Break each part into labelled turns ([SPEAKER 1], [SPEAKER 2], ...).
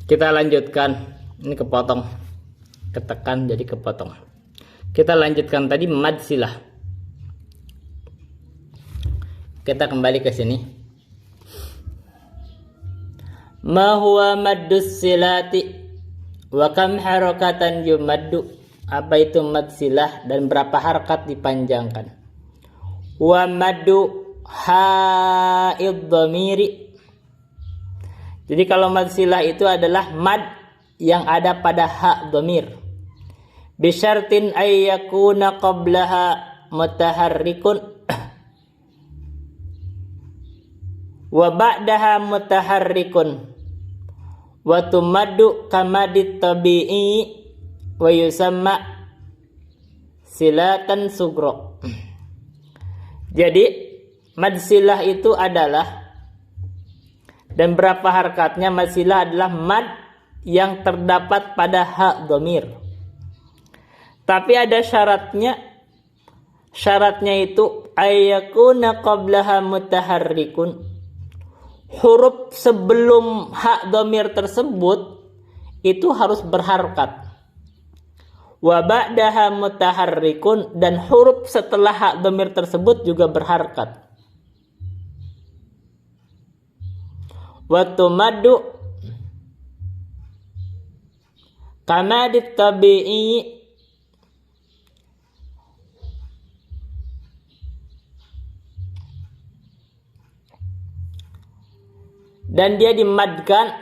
[SPEAKER 1] Kita lanjutkan. Ini kepotong, ketekan jadi kepotong. Kita lanjutkan tadi mad silah. Kita kembali ke sini. Ma huwa maddus silati wa kam harakatan yumaddu. Apa itu mad silah dan berapa harakat dipanjangkan? Wa maddu ha'id dhamiri. Jadi kalau mad silah itu adalah mad yang ada pada ha dhamir. Bisyartin ay yakuna qablaha mutaharrikun wa ba'daha mutaharrikun wa tumaddu kamadit tabi'i wa yusamma silatan sugro. Jadi mad silah itu adalah, dan berapa harakatnya? Mad silah adalah mad yang terdapat pada ha dhamir. Tapi ada syaratnya. Syaratnya itu ayyakuna qablaha mutaharrikun. Huruf sebelum ha dhamir tersebut itu harus berharakat. Wa ba'daha mutaharrikun, dan huruf setelah ha dhamir tersebut juga berharakat. Wa tumaddu kama ditabi'i dan dia dimadkan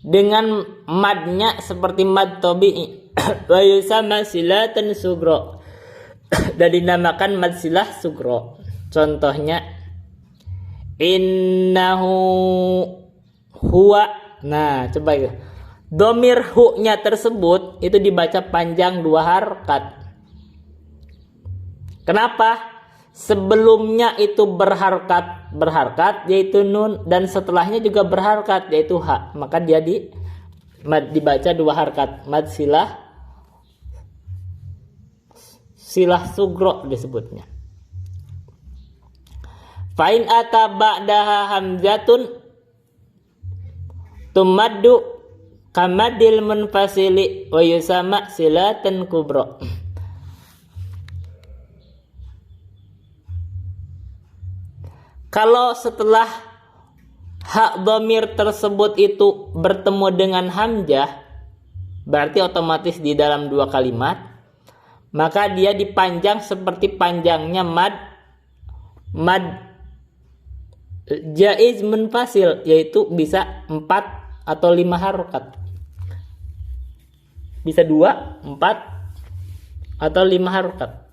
[SPEAKER 1] dengan madnya seperti mad tabi'i wa yusamma silatan sugro, dan dinamakan mad silah sugro. Contohnya innahu huwa. Nah, coba ya. Domir hu-nya tersebut itu dibaca panjang 2 harakat. Kenapa? Sebelumnya itu berharakat yaitu nun, dan setelahnya juga berharakat yaitu ha. Maka dia dibaca 2 harakat. Mad silah sugro disebutnya. Fa'in ata ba'daha hamzatun tumaddu kamadil munfasili wa yusama silatan kubro. Kalau setelah ha dhamir tersebut itu bertemu dengan hamzah, berarti otomatis di dalam 2 kalimat, maka dia dipanjang seperti panjangnya mad jaiz munfasil, yaitu bisa 4 atau 5 harakat. Bisa 2, 4 atau 5 harakat.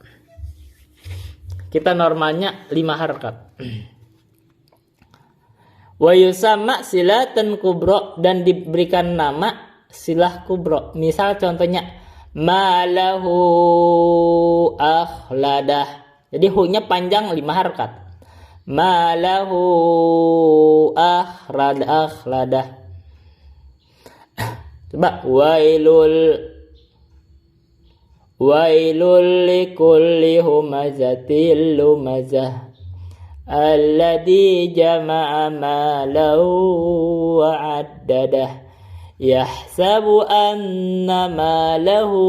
[SPEAKER 1] Kita normalnya 5 harakat. Wa yusamma silatan kubro, dan diberikan nama silah kubro. Misal contohnya malahu akhladah. Jadi hu-nya panjang 5 harakat. Malahu akhladah. Coba wailul likulli humazatil lumazah alladzi jama'a malahu wa 'addadah yahsabu anna malahu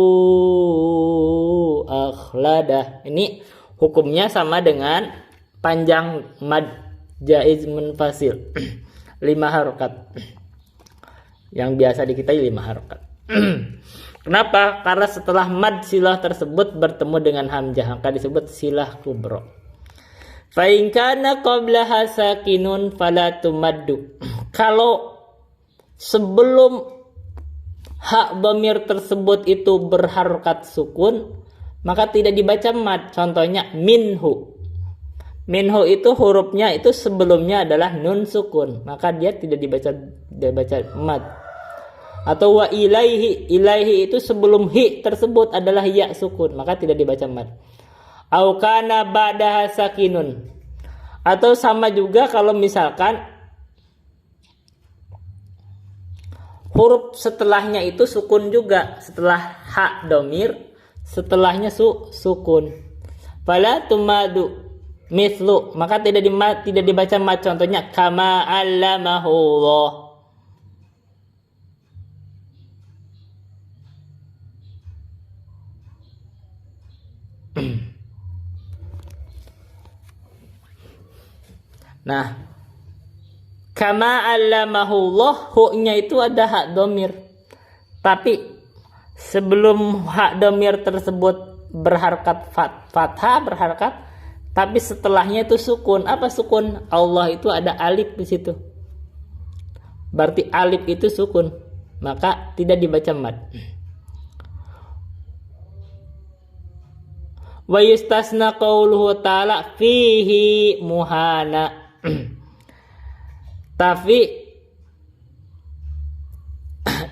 [SPEAKER 1] akhladah. Ini hukumnya sama dengan panjang mad jaiz munfasil 5 harakat. Yang biasa dikitai 5 harakat. Kenapa? Karena setelah mad silah tersebut bertemu dengan hamzah, maka disebut silah kubro. Fa in kana qablaha sakinun fala tumaddu. Kalau sebelum ha dhamir tersebut itu berharakat sukun, maka tidak dibaca mad. Contohnya minhu. Minhu itu hurufnya itu sebelumnya adalah nun sukun, maka dia tidak dibaca mad. Atau wa ilaihi, ilaihi itu sebelum hi tersebut adalah ya sukun, maka tidak dibaca mad. Au kana ba'daha sakinun. Atau sama juga kalau misalkan huruf setelahnya itu sukun juga, setelah ha dhamir setelahnya sukun. Fala tumadu mithlu, maka tidak dibaca mad. Contohnya kama allamahullah. Nah, kama allamahullah, hu-nya itu ada hak domir. Tapi sebelum hak domir tersebut berharkat fathah, berharkat, tapi setelahnya itu sukun. Apa sukun? Allah itu ada alif di situ. Berarti alif itu sukun, maka tidak dibaca mad. Wa yustasna qauluhu ta'ala fihi muhana. Tapi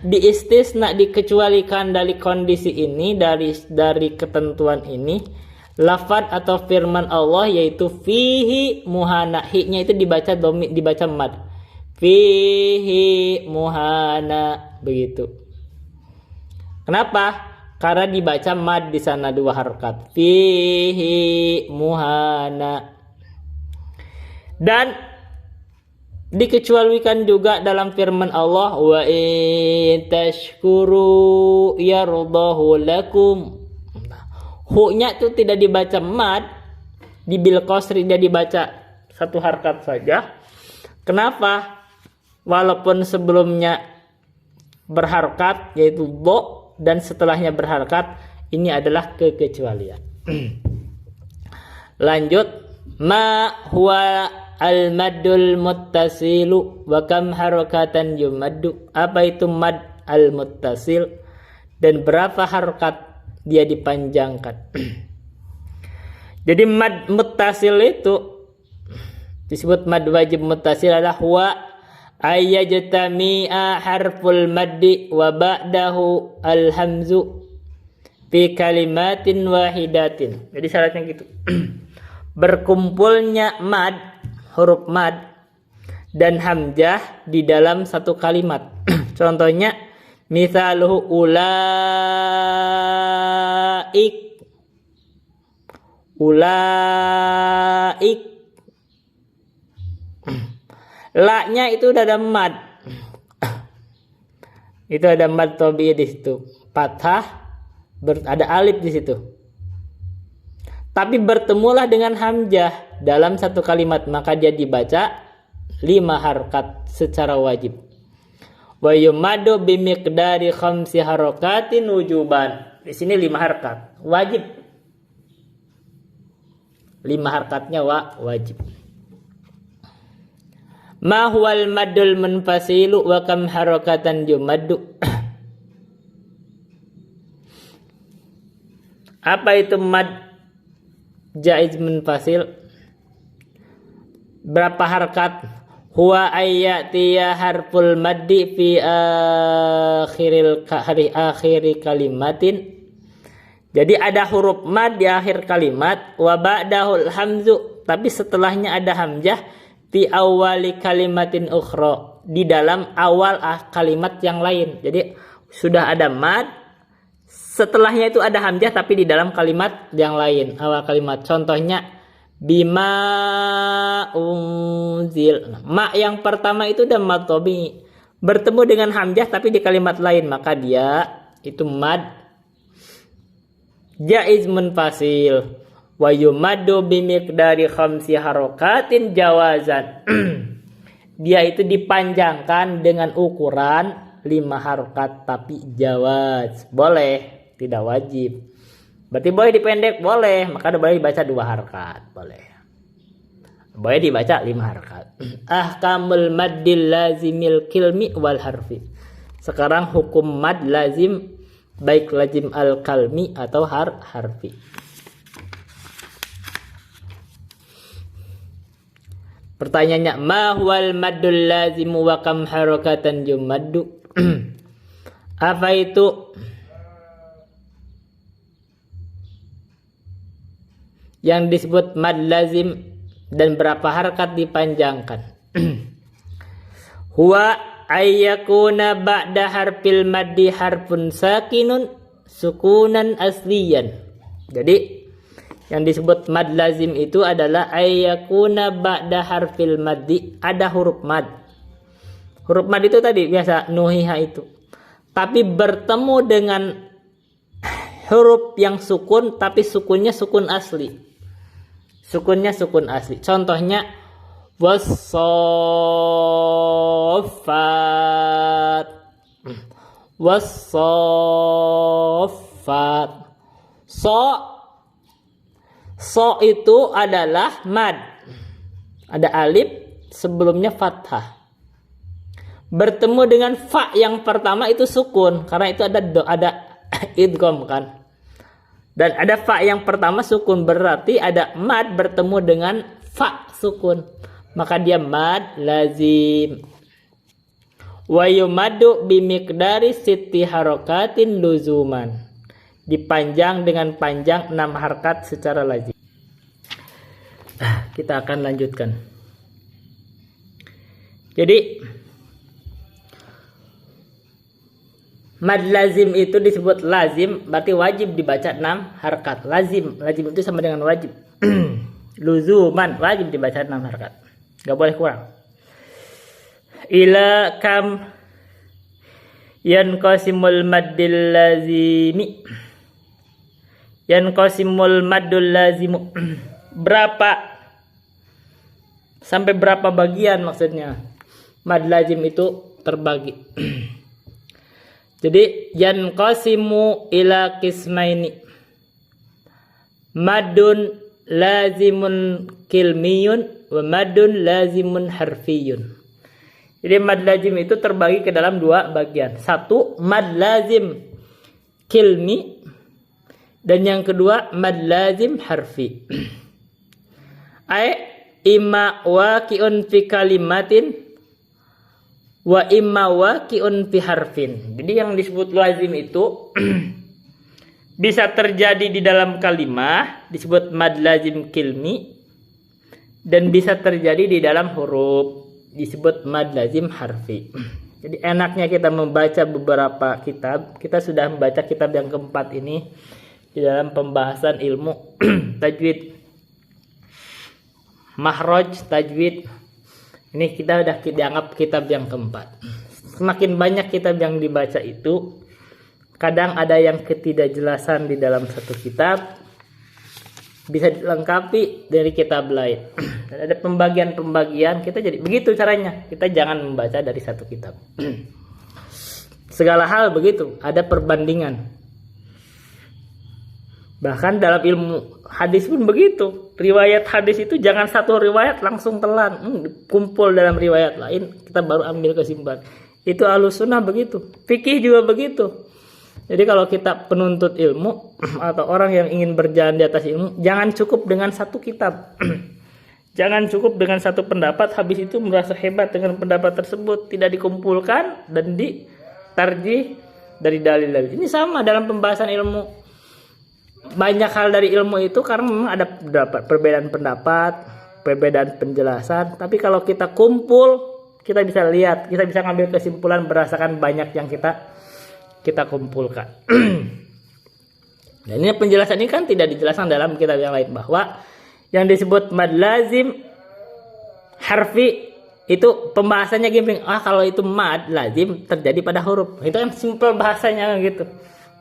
[SPEAKER 1] diistisna, dikecualikan dari kondisi ini, dari ketentuan ini, lafaz atau firman Allah yaitu fihi muhana. Hi-nya itu dibaca mad. Fihi muhana, begitu. Kenapa? Karena dibaca mad di sana 2 harokat. Fihi muhana. Dan dikecualikan juga dalam firman Allah, wa in tashkuru yardahu lakum. Hu-nya itu tidak dibaca mad, di bil qasri dia dibaca 1 harokat saja. Kenapa? Walaupun sebelumnya berharokat yaitu do, dan setelahnya berharokat, ini adalah kekecualian. Lanjut, ma huwa al-maddul muttasilu wa kam harakatan yumaddu. Apa itu mad al-muttasil dan berapa harokat dia dipanjangkan? Jadi mad muttasil itu disebut mad wajib muttasil adalah huwa ayyajtami'a harful maddi wa ba'dahu al-hamzu fi kalimatin wahidatin. Jadi syaratnya gitu. Berkumpulnya mad, huruf mad dan hamzah di dalam satu kalimat. Contohnya misaluhu ulaik. La-nya itu udah ada mad. Itu ada mad tabi'i di situ. Fathah, ada alif di situ. Tapi bertemulah dengan hamzah dalam satu kalimat, maka dia dibaca 5 harokat secara wajib. Wa yumadu bimiqdari 5 harokatin wujuban. Di sini 5 harokat wajib. 5 harokatnya wajib. Ma huwal maddul munfasilu wa kam harakatan yumaddu. Apa itu mad jaiz munfasil? Berapa harakat? Huwa ayyatiya harful maddi fi akhiri kalimatin. Jadi ada huruf mad di akhir kalimat, wa ba'dahul hamzu, tapi setelahnya ada hamzah fi awali kalimatin ukhra, di dalam awal kalimat yang lain. Jadi sudah ada mad, setelahnya itu ada hamzah tapi di dalam kalimat yang lain, awal kalimat. Contohnya bima unzil. Ma yang pertama itu udah mad tabi'i, bertemu dengan hamzah tapi di kalimat lain, maka dia itu mad jaiz munfasil. Wa yumaddu bimiqdari 5 harokatin jawazan. Dia itu dipanjangkan dengan ukuran 5 harokat tapi jawaz, boleh, tidak wajib. Berarti boleh dipendek, boleh, maka boleh dibaca 2 harokat, boleh. Boleh dibaca 5 harokat. Ahkamul maddil lazimil kilmi wal harfi. Sekarang hukum mad lazim, baik lazim al-kalmi atau harfi. Pertanyaannya, ma huwal maddul lazimu wa kam harakatan yumaddu? Apa itu yang disebut mad lazim dan berapa harakat dipanjangkan? Huwa ayyakuna ba'da harfil maddi harfun sakinun sukunan asliyan. Jadi yang disebut mad lazim itu adalah ayyakuna ba'da harfil maddi, ada huruf mad. Huruf mad itu tadi biasa nuhiha itu. Tapi bertemu dengan huruf yang sukun, tapi sukunnya sukun asli. Sukunnya sukun asli. Contohnya was-saffat. Was-saffat. So itu adalah mad. Ada alif sebelumnya fathah. Bertemu dengan fa yang pertama itu sukun, karena itu ada idgham kan. Dan ada fa yang pertama sukun, berarti ada mad bertemu dengan fa sukun. Maka dia mad lazim. Wa yumaddu bimiqdari sitti harakatin luzuman. Dipanjang dengan panjang 6 harakat secara lazim. Kita akan lanjutkan. Jadi mad lazim itu disebut lazim, berarti wajib dibaca 6 harakat. Lazim itu sama dengan wajib. Luzuman, wajib dibaca 6 harakat. Gak boleh kurang. Ila kam yanqasimul maddil lazimi. Yanqasimul maddul lazimu. Sampai berapa bagian maksudnya? Mad lazim itu terbagi. Jadi yanqasimu ila qismaini. Madun lazimun kilmiyun wa madun lazimun harfiyun. Jadi mad lazim itu terbagi ke dalam 2 bagian. Satu, mad lazim kilmi, dan yang kedua mad lazim harfi. Imma waqi'un fi kalimatin wa imma waqi'un fi harfin. Jadi yang disebut lazim itu bisa terjadi di dalam kalimah, disebut mad lazim kilmi, dan bisa terjadi di dalam huruf, disebut mad lazim harfi. Jadi enaknya kita membaca beberapa kitab. Kita sudah membaca kitab yang keempat ini di dalam pembahasan ilmu tajwid, mahraj tajwid. Ini kita udah dianggap kitab yang keempat. Semakin banyak kitab yang dibaca itu, kadang ada yang ketidakjelasan di dalam satu kitab bisa dilengkapi dari kitab lain. Dan ada pembagian-pembagian, kita jadi begitu caranya. Kita jangan membaca dari satu kitab. Segala hal begitu, ada perbandingan. Bahkan dalam ilmu hadis pun begitu. Riwayat hadis itu jangan satu riwayat langsung telan, kumpul dalam riwayat lain, kita baru ambil kesimpulan. Itu Ahlus Sunnah begitu. Fikih juga begitu. Jadi kalau kita penuntut ilmu atau orang yang ingin berjalan di atas ilmu, jangan cukup dengan satu kitab. Jangan cukup dengan satu pendapat, habis itu merasa hebat dengan pendapat tersebut, tidak dikumpulkan dan ditarjih dari dalil-dalil. Ini sama dalam pembahasan ilmu. Banyak hal dari ilmu itu karena memang ada perbedaan pendapat, perbedaan penjelasan. Tapi kalau kita kumpul, kita bisa lihat, kita bisa ngambil kesimpulan berdasarkan banyak yang kita kumpulkan. Dan ini penjelasan ini kan tidak dijelaskan dalam kitab yang lain, bahwa yang disebut mad lazim harfi itu pembahasannya gini. Kalau itu mad lazim terjadi pada huruf, itu kan simpel bahasanya gitu.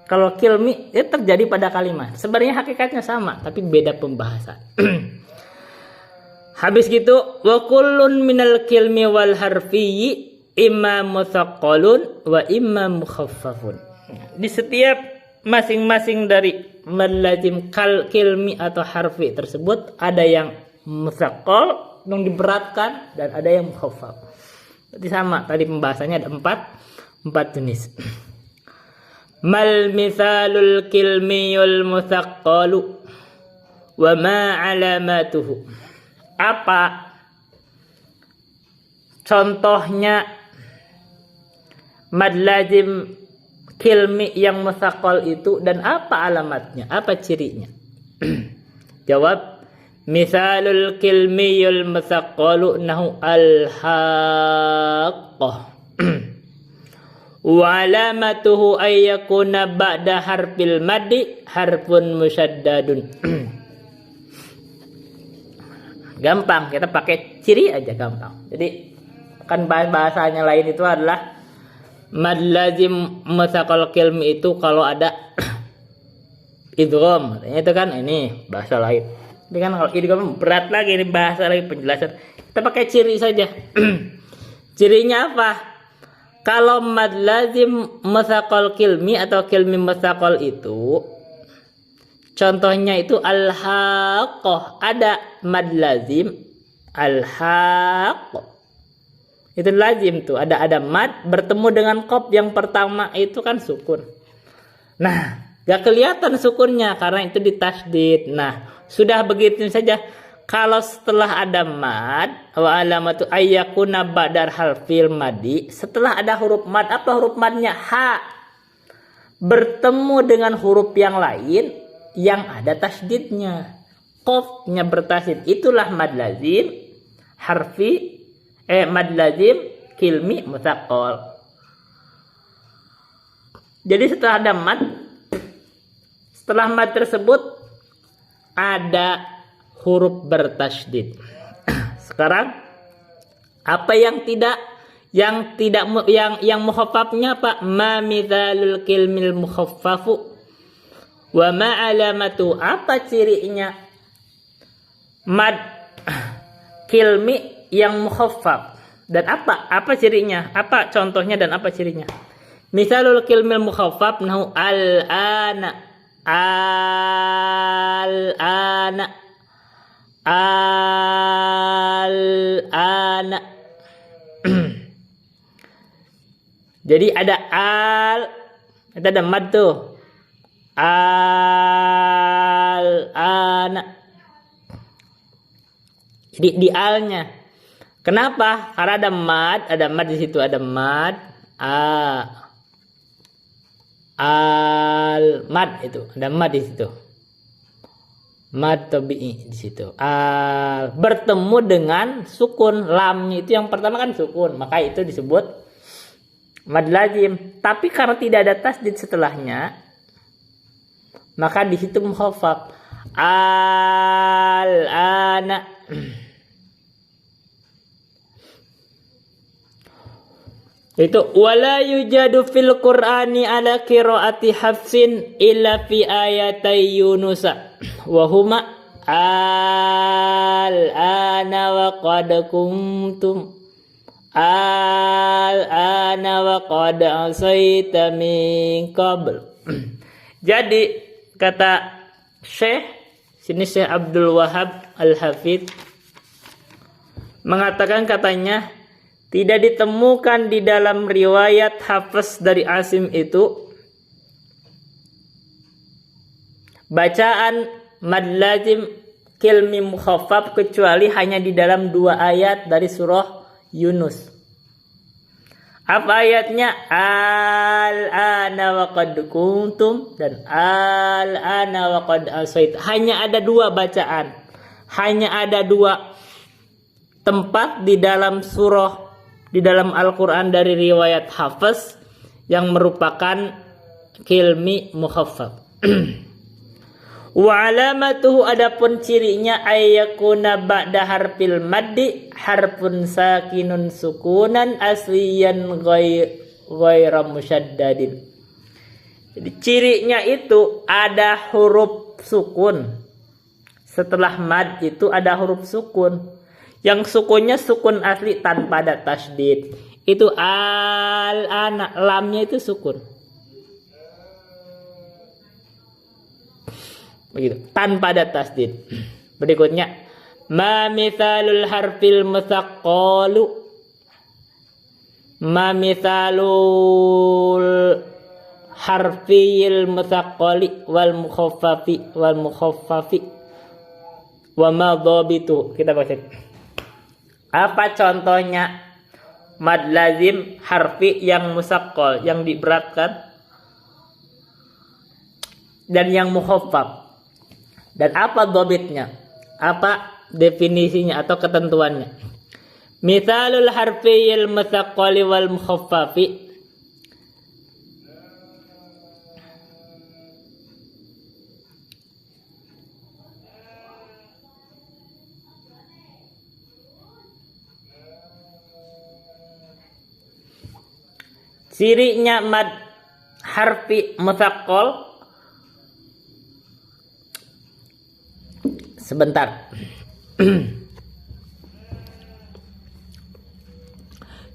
[SPEAKER 1] Kalau kilmi itu terjadi pada kalimat. Sebenarnya hakikatnya sama, tapi beda pembahasan. Habis gitu, wa kullun minal kilmi wal harfi imma mutsaqqalun wa imma mukhaffafun. Di setiap masing-masing dari mad lazim kilmi atau harfi tersebut ada yang mutsaqqal, yang diberatkan, dan ada yang mukhaffaf. Berarti sama, tadi pembahasannya ada empat jenis. Mal mithalul kilmiyul mutsaqqalu wa ma alamatuhu. Apa contohnya mad lazim kilmi yang mutsaqqal itu, dan apa alamatnya, apa cirinya? Jawab, mithalul kilmiyul mutsaqqalu nahu al-haqqah Wa alamatuhu ayyakuna ba'da harfil maddi harfun musyaddadun. Gampang, kita pakai ciri aja gampang. Jadi kan bahasanya lain itu adalah mad lazim mutsaqal kilmi itu kalau ada idgham. Itu kan ini bahasa lain. Ini kan kalau idgham berat lagi, ini bahasa lagi penjelasan. Kita pakai ciri saja. Cirinya apa? Kalau mad lazim mutsaqal kilmi atau kilmi mutsaqal itu contohnya itu al-haqqah, ada mad lazim al-haqqah. Itu lazim tuh, ada mad bertemu dengan qaf yang pertama itu kan sukun. Nah, gak kelihatan sukunnya karena itu ditasdid. Nah, sudah begitu saja. Kalau setelah ada mad wa alamatu ayyakuna ba'dar harfil madi, setelah ada huruf mad, apa huruf madnya? Ha. Bertemu dengan huruf yang lain yang ada tasdidnya. Qafnya bertasdid, itulah mad lazim harfi mad lazim kilmi mutsaqal. Jadi setelah ada mad, setelah mad tersebut ada huruf bertasydid. Sekarang apa yang mukhaffafnya Pak? Ma mithalul kilmil mukhaffafu wa ma alamatu, apa cirinya mad kilmi yang mukhaffaf dan apa cirinya? Apa contohnya dan apa cirinya? Misalul kilmil mukhaffaf nahu al-ana al-ana al-ana. Jadi ada al, kita ada mad tuh. Al-ana. Jadi di alnya. Kenapa? Karena ada mad di situ, ada mad al-mad itu, ada mad di situ. Mad tabi'i di situ. Bertemu dengan sukun, lamnya itu yang pertama kan sukun, maka itu disebut mad lazim. Tapi karena tidak ada tasdid setelahnya, maka di situ mukhaffaf. Al-ana. Itu wala yujadu fil Qur'ani ala qiraati Hafsin illa fi ayatay Yunus wa huma al-ana wa qad kuntum al-ana wa qad asaita min qabl. Jadi kata Syekh sini, Syekh Abdul Wahab Al-Hafidz mengatakan, katanya tidak ditemukan di dalam riwayat Hafiz dari Asim itu bacaan mad lazim kilmi mukhaffaf kecuali hanya di dalam 2 ayat dari surah Yunus. Apa ayatnya? Al-ana wa qad kuntum dan al-ana wa qad asait. Hanya ada 2 bacaan. Hanya ada 2 tempat di dalam surah, di dalam Al-Quran dari riwayat Hafiz yang merupakan kilmi mukhaffaf. Wa alamatuhu, adapun cirinya ayyakuna ba'da harfil maddi harfun sakinun sukunan asliyan ghaira musyaddadin. Jadi cirinya itu ada huruf sukun. Setelah mad itu ada huruf sukun. Yang sukunnya sukun asli tanpa ada tasdid. Itu al-ana, lamnya itu sukun. Begitu, tanpa ada tasdid. Berikutnya, ma mithalul harfil mutsaqqalu. Ma mithalul harfil mutsaqqali wal mukhaffafi wa ma dhabitu. Kita baca. Apa contohnya mad lazim harfi yang musaqqal, yang diberatkan, dan yang mukhaffaf? Dan apa dhabitnya? Apa definisinya atau ketentuannya? Mithalul harfiyil musaqqali wal mukhaffafi Cirinya mad harfi mutsaqqal. Sebentar.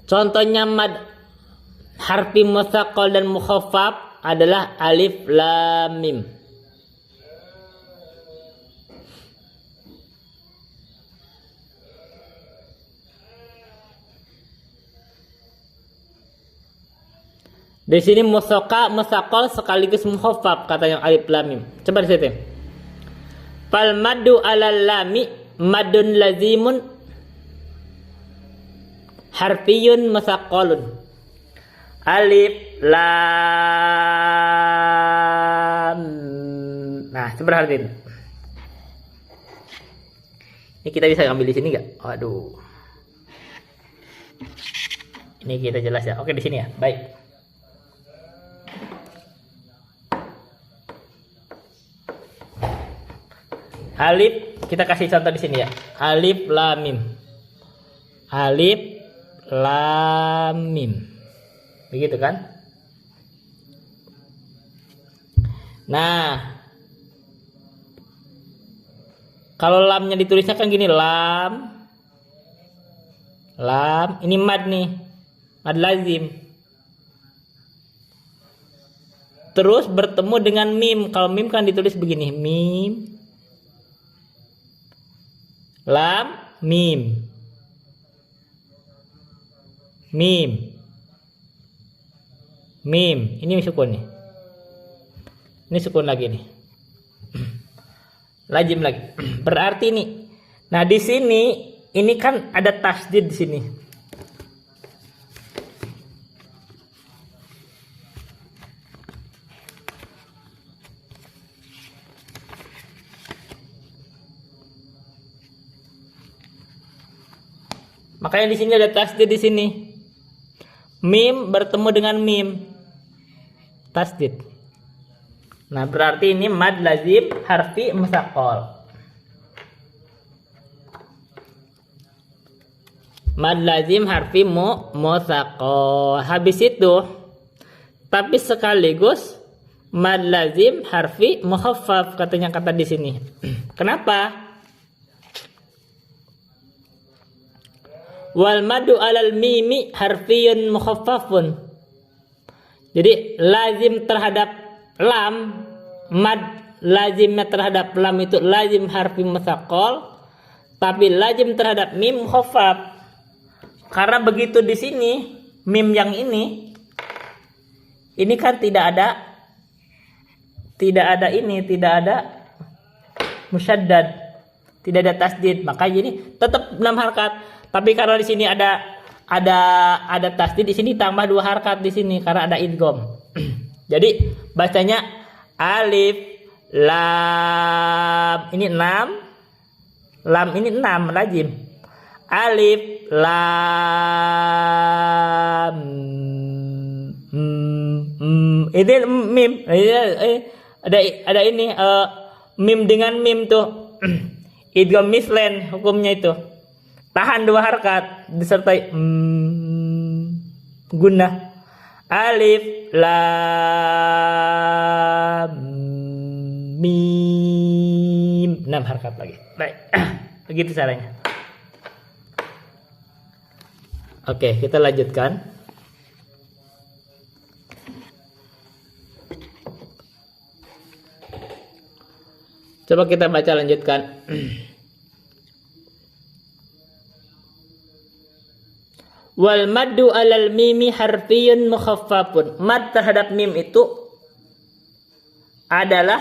[SPEAKER 1] Contohnya mad harfi mutsaqqal dan mukhaffaf adalah alif lam mim. Di sini mutsaqqal sekaligus mukhaffaf katanya alif lam mim. Coba di situ. Fal maddu alal lami madun lazimun harfiyun mutsaqqalun. Alif lam. Nah, coba perhatiin. Ini kita bisa ambil di sini enggak? Waduh. Ini kita jelas ya. Oke, di sini ya. Baik. Alif, kita kasih contoh di sini ya. Alif lam mim. Alif lam mim. Begitu kan? Nah, kalau lamnya ditulisnya kan gini, lam. Lam, ini mad nih. Mad lazim. Terus bertemu dengan mim. Kalau mim kan ditulis begini, mim. Lam mim. Mim. Mim. Ini sukun nih. Ini sukun lagi nih. Lazim lagi. Berarti ini. Nah, di sini ini kan ada tasdid di sini. Makanya di sini ada tasdid di sini. Mim bertemu dengan mim. Tasdid. Nah, berarti ini mad lazim harfi mutsaqqal. Mad lazim harfi mutsaqqal. Habis itu tapi sekaligus mad lazim harfi mukhaffaf katanya kata di sini. Kenapa? Wal madu alal mimi harfiyun mukhaffafun. Jadi lazim terhadap lam, mad lazimnya terhadap lam itu lazim harfi mutsaqqal, tapi lazim terhadap mim mukhaffaf. Karena begitu di sini mim yang ini kan tidak ada musyaddad, tidak ada tasdid, maka jadi tetap 6 harkat. Tapi karena di sini ada tasdid, di sini tambah 2 harkat di sini karena ada idgham. Jadi bacanya alif lam, ini 6, lam ini 6 lazim. Alif lam ini mim. Ada ini mim dengan mim tuh. Idgham mislen hukumnya itu. Tahan 2 harkat disertai gunnah. Alif lam mim, 6 harkat lagi. Baik. Begitu caranya. Oke, kita lanjutkan. Coba kita baca lanjutkan. Wal maddu alal mimi harfiyun mukhaffafun. Mad terhadap mim itu adalah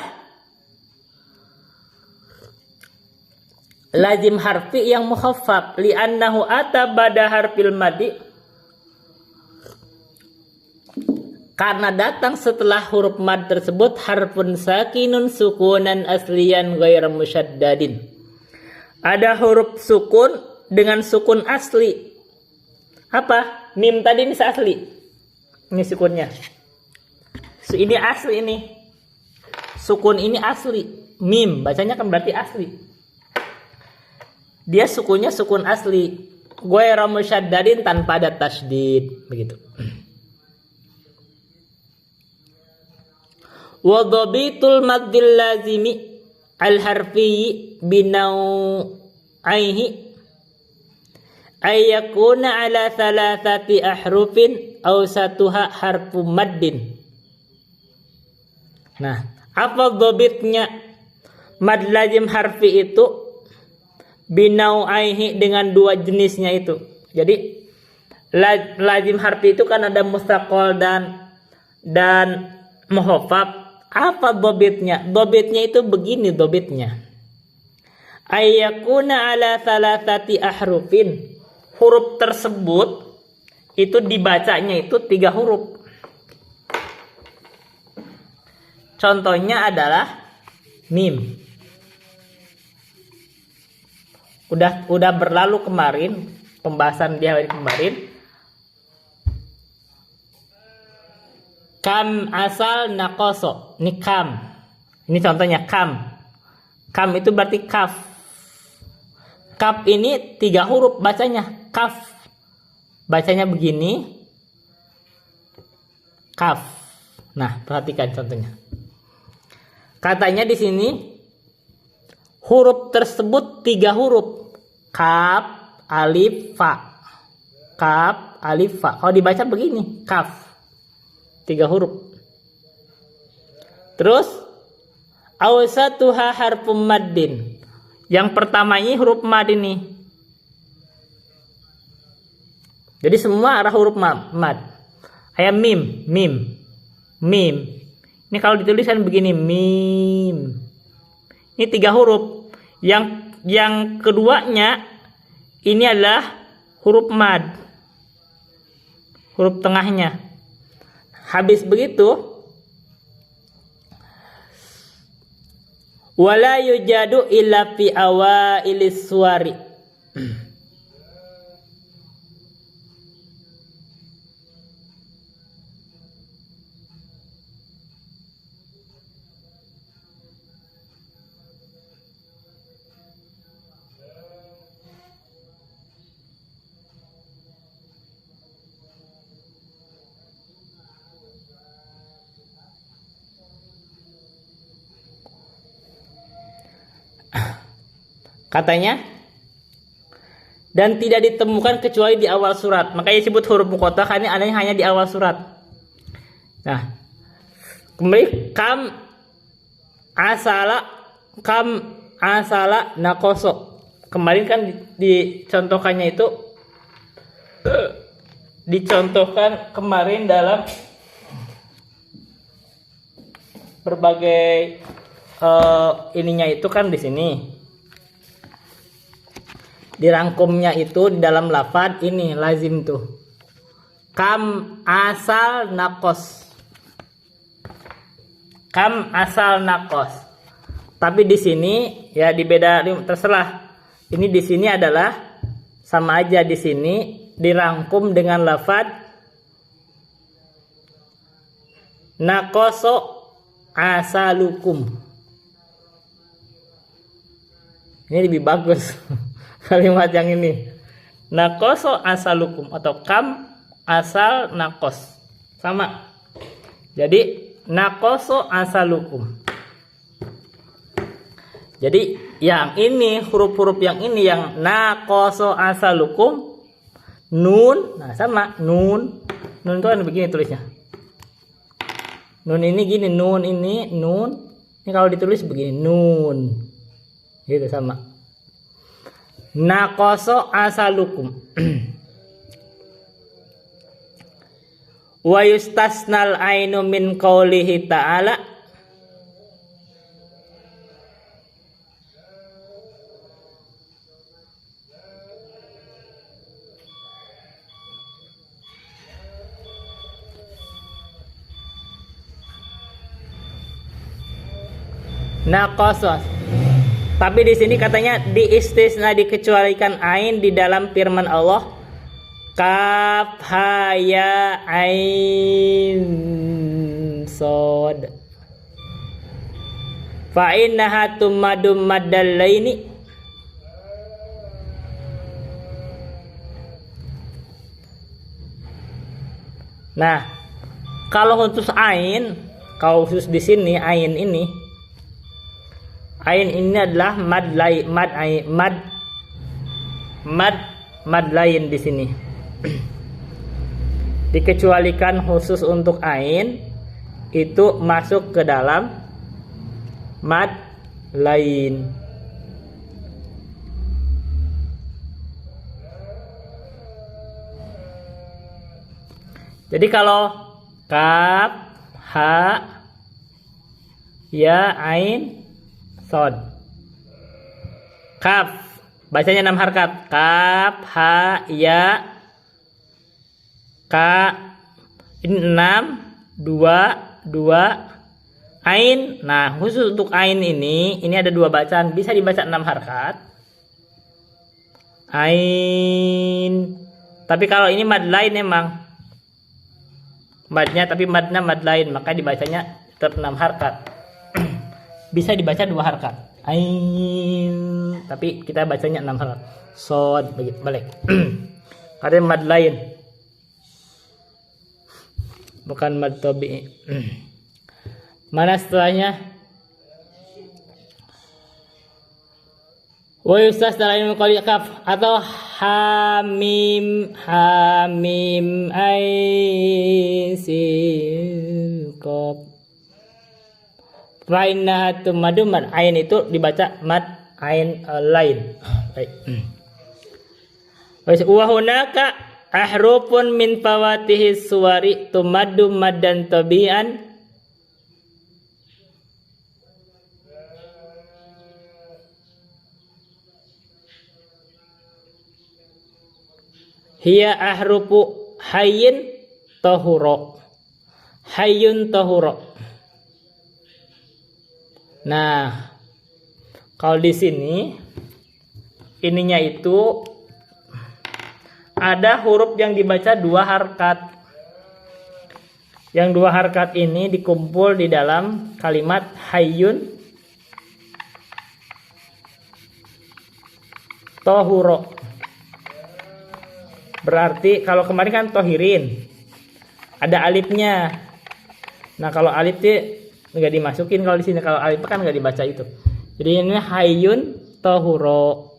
[SPEAKER 1] lazim harfi yang mukhaffaf li'annahu ata bada harfil madi, karena datang setelah huruf mad tersebut harfun sakinun sukunan asliyan ghairu musyaddadin. Ada huruf sukun dengan sukun asli. Apa? Mim tadi ini asli. Ini sukunnya. Ini asli ini. Sukun ini asli. Mim bacanya kan berarti asli. Dia sukunnya sukun asli. Ghairu musyaddadin tanpa ada tasydid, begitu. Wa dhabitul maddil lazimi al-harfi binau'aihi ayyakuna ala thalathati ahrufin aw satuha harfu maddin. Nah, apa dhabitnya mad lazim harfi itu? Binau'aihi, dengan dua jenisnya itu. Jadi lazim harfi itu kan ada mustaqol dan muhaffaf. Apa dhabitnya? Dhabitnya itu begini dhabitnya. Ayyakuna ala thalathati ahrufin. Huruf tersebut itu dibacanya itu 3 huruf. Contohnya adalah mim. Udah berlalu kemarin pembahasan di hari kemarin. Kam asal nakoso. Ini kam. Ini contohnya kam. Kam itu berarti kaf. Kaf ini 3 huruf bacanya. Kaf. Bacanya begini. Kaf. Nah, perhatikan contohnya. Katanya di sini huruf tersebut 3 huruf. Kaf, alif, fa. Kaf, alif, fa. Kalau dibaca begini, kaf. 3 huruf. Terus awsatuha harfum maddin. Yang pertama ini huruf mad ini. Jadi semua arah huruf mad. Kayak mim, mim, mim. Ini kalau dituliskan begini, mim. Ini 3 huruf. Yang keduanya ini adalah huruf mad. Huruf tengahnya. Habis begitu, wala yujadu illa fi awailis suwari. Katanya, dan tidak ditemukan kecuali di awal surat. Makanya disebut huruf muqatta'ah karena adanya hanya di awal surat. Nah, kembali kam asala nakoso. Kemarin kan dicontohkannya itu dicontohkan kemarin dalam berbagai ininya itu kan di sini. Dirangkumnya itu di dalam lafaz ini lazim tuh. Kam asal nakos. Kam asal nakos. Tapi di sini ya di beda terserah. Ini di sini adalah sama aja, di sini dirangkum dengan lafaz nakoso asalukum. Ini lebih bagus. Kalimat yang ini, nakoso asalukum atau kam asal nakos, sama. Jadi nakoso asalukum. Jadi yang ini huruf-huruf yang ini yang nakoso asalukum, nun, nah sama nun itu kan begini tulisnya. Nun ini gini, nun ini nun. Ini kalau ditulis begini nun, gitu sama. Nakoso asalukum. Wa yustasnal ainu min qaulihi ta'ala. Nakoso. Tapi di sini katanya diistisna, dikecualikan ain di dalam firman Allah kaf ha ya ain sod. Fa innaha tumadum madallaini. Nah, kalau untuk ain Kalau khusus di sini ain ini adalah mad lain, mad lain di sini. Dikecualikan khusus untuk ain itu masuk ke dalam mad lain. Jadi kalau kaf, ha, ya, ain, sod. Kaf bacanya 6 harkat. Kaf, ha, ya, ka. Ini 6, 2, 2. Ain. Nah, khusus untuk ain ini ada 2 bacaan. Bisa dibaca 6 harkat. Ain. Tapi kalau ini mad lain emang. Madnya tapi madnya mad lain, maka dibacanya tetap 6 harkat. Bisa dibaca 2 harkat. Ain, tapi kita bacanya 6 harkat. Sod, begitu balik. Karena mad lain, bukan mad tabi'i. Mana setelahnya? Wa yustas dalam qali kaf atau hamim ain sin qaf. Fa innaha tumadu mad ain itu dibaca mad ain lain. Baik. Wa hunaka ahrufun min fawatihi suwari tumadu maddan tabi'an hiya ahrufu hayyin tahura. Hayyun tahura. Nah, kalau di sini ininya itu ada huruf yang dibaca 2 harkat. Yang 2 harkat ini dikumpul di dalam kalimat hayyun tahura. Berarti kalau kemarin kan tohirin, ada alifnya. Nah kalau alif itu nggak dimasukin kalau di sini. Kalau alif kan nggak dibaca itu. Jadi ini hayyun tahuro.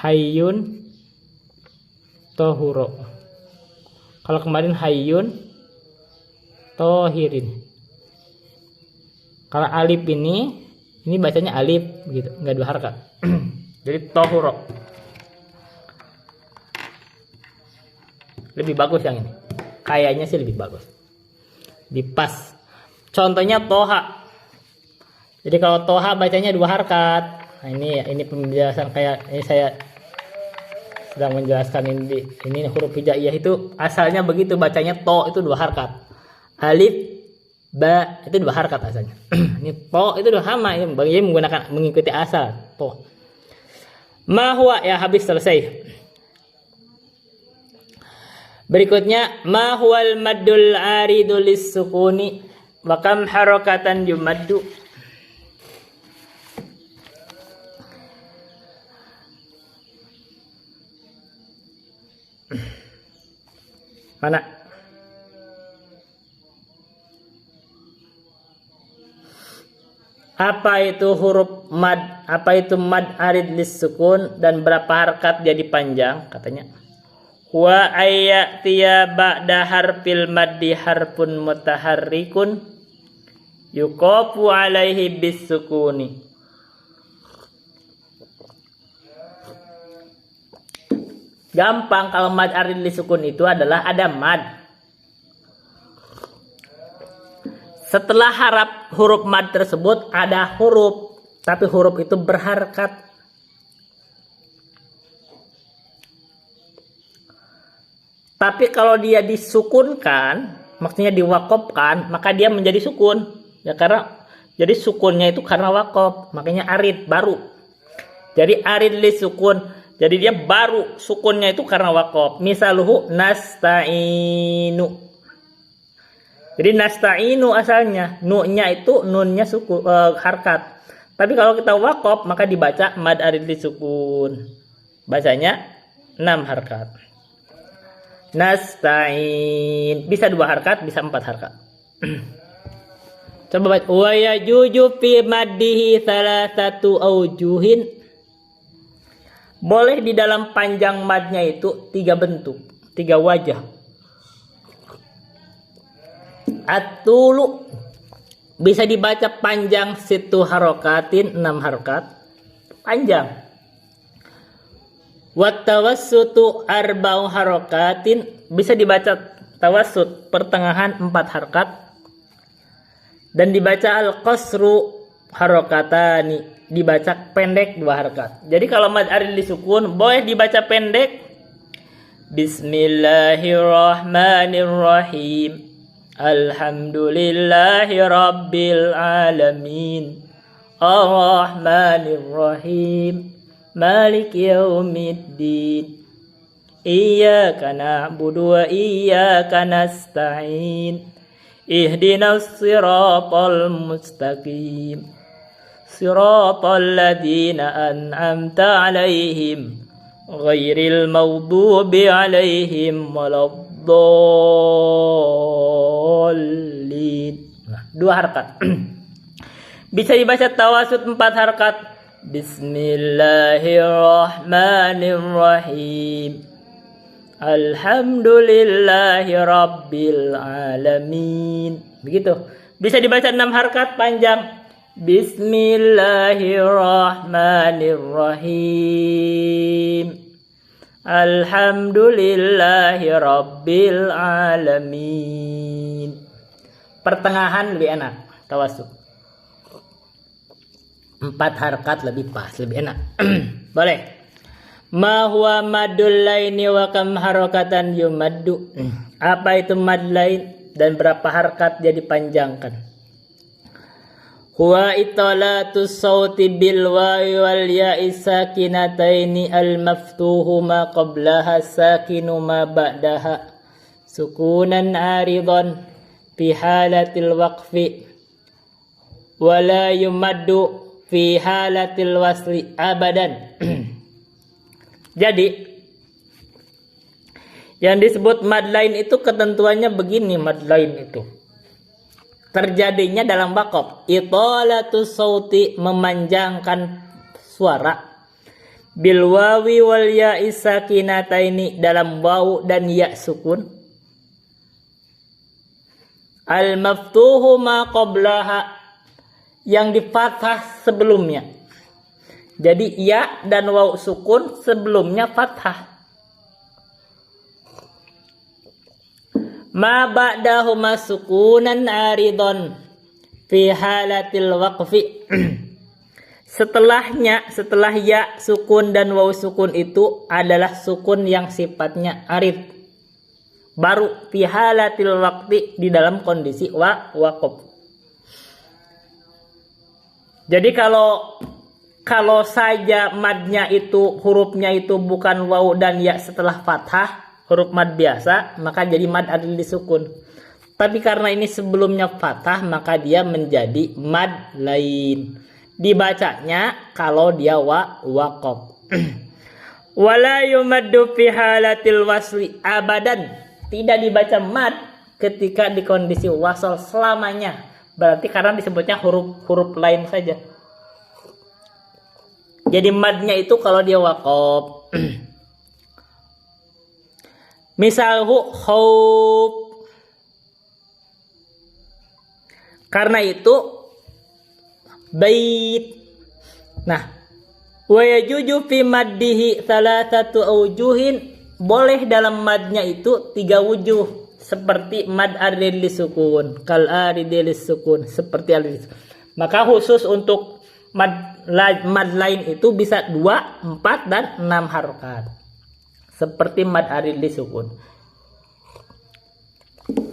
[SPEAKER 1] Hayyun tahuro. Kalau kemarin hayyun tohirin. Kalau alif ini bacanya alif gitu, nggak 2 harkat. Jadi tahuro. Lebih bagus yang ini. Kayaknya sih lebih bagus. Dipas. Contohnya toha. Jadi kalau toha bacanya 2 harkat. Nah ini penjelasan kayak ini saya sedang menjelaskan ini huruf hijaiyah itu asalnya begitu bacanya to itu 2 harkat. Alif ba itu 2 harkat asalnya. Ini to itu 2 hama ini bagi mengikuti asal to. Ma huwa ya habis selesai. Berikutnya ma huwal maddul aridu lis-sukuni wa kam harakatan yumaddu. Mana? Apa itu huruf mad? Apa itu mad arid lis-sukun dan berapa harkat jadi panjang katanya? Wa ayyatiya ba'da harfil maddi harfun mutaharrikun yuqafu alaihi bis-sukuni. Gampang kalau mad arid lisukun itu adalah ada mad. Setelah huruf mad tersebut ada huruf, tapi huruf itu berharkat. Tapi kalau dia disukunkan, maksudnya diwakofkan, maka dia menjadi sukun. Ya karena jadi sukunnya itu karena wakof, makanya arid baru. Jadi arid li sukun. Jadi dia baru sukunnya itu karena wakof. Misaluhu nasta'inu. Jadi nasta'inu asalnya, nu-nya itu nunnya suku harkat. Tapi kalau kita wakof maka dibaca mad arid li sukun. Bacanya 6 harkat. Nasta'in bisa 2 harkat, bisa 4 harkat. Coba baca. Wa yajuju fi maddihi salasatu aujuhin. Boleh di dalam panjang madnya itu 3 bentuk, 3 wajah. At-tulu bisa dibaca panjang situ harokatin 6 harokat. Panjang. Wat tawassutu arba'u harokatin bisa dibaca tawassut pertengahan 4 harokat. Dan dibaca al-qasru harokatani, dibaca pendek 2 harokat. Jadi kalau mad arid disukun boleh dibaca pendek. Bismillahirrahmanirrahim. Alhamdulillahi rabbil alamin. Ar-Rahmanir-Rahim. Malik yaumiddin. Iyyaka na'budu wa iyyaka nasta'in. Ihdinas siratal mustaqim. Siratal ladzina an'amta 'alaihim ghairil maghdubi 'alaihim waladdallin. Nah, 2 harokat. Bisa dibaca tawasud 4 harokat. Bismillahirrahmanirrahim. Alhamdulillahi rabbil alamin. Begitu. Bisa dibaca 6 harokat panjang. Bismillahirrahmanirrahim. Alhamdulillahi rabbil alamin. Pertengahan lebih enak tawasud. 4 harokat lebih pas, lebih enak. Boleh. Ma huwa madul laini wa kam harokatan yumaddu. Apa itu mad lain dan berapa harokat dia dipanjangkan? Huwa italatu sauti bil wawi wal ya'i sakinataini al maftuhu ma qablaha sakinu ma ba'daha sukunan aridan fi halatil waqfi wala yumaddu fi halatil wasli abadan. Jadi yang disebut mad lain itu ketentuannya begini. Mad lain itu terjadinya dalam waqaf. Italatu sauti memanjangkan suara. Bil wawi wal ya'i sakinataini dalam waw dan ya sukun. Al maftuhu ma qablaha yang di fathah sebelumnya. Jadi ya dan waw sukun sebelumnya fathah. Ma ba'dahuma sukunan aridon fi halatil waqfi. Setelah ya sukun dan waw sukun itu adalah sukun yang sifatnya arid. Baru fi halatil waqfi di dalam kondisi waqaf. Jadi kalau saja madnya itu hurufnya itu bukan waw dan ya setelah fathah, huruf mad biasa, maka jadi mad arid disukun. Tapi karena ini sebelumnya fathah, maka dia menjadi mad lain. Dibacanya kalau dia waqaf. Wala yumaddu fi halatil wasli abadan. Tidak dibaca mad ketika di kondisi wasal selamanya. Berarti karena disebutnya huruf lain saja. Jadi madnya itu kalau dia waqaf. Misalhu khauf. Karena itu bait. Nah, wa yajuju fi maddihi salasatu aujuhin. Boleh dalam madnya itu 3 wujuh. Seperti mad arid lisukun. Kal arid lisukun. Seperti arid. Maka khusus untuk mad lain itu bisa 2, 4, dan 6 harokat. Seperti mad arid disukun.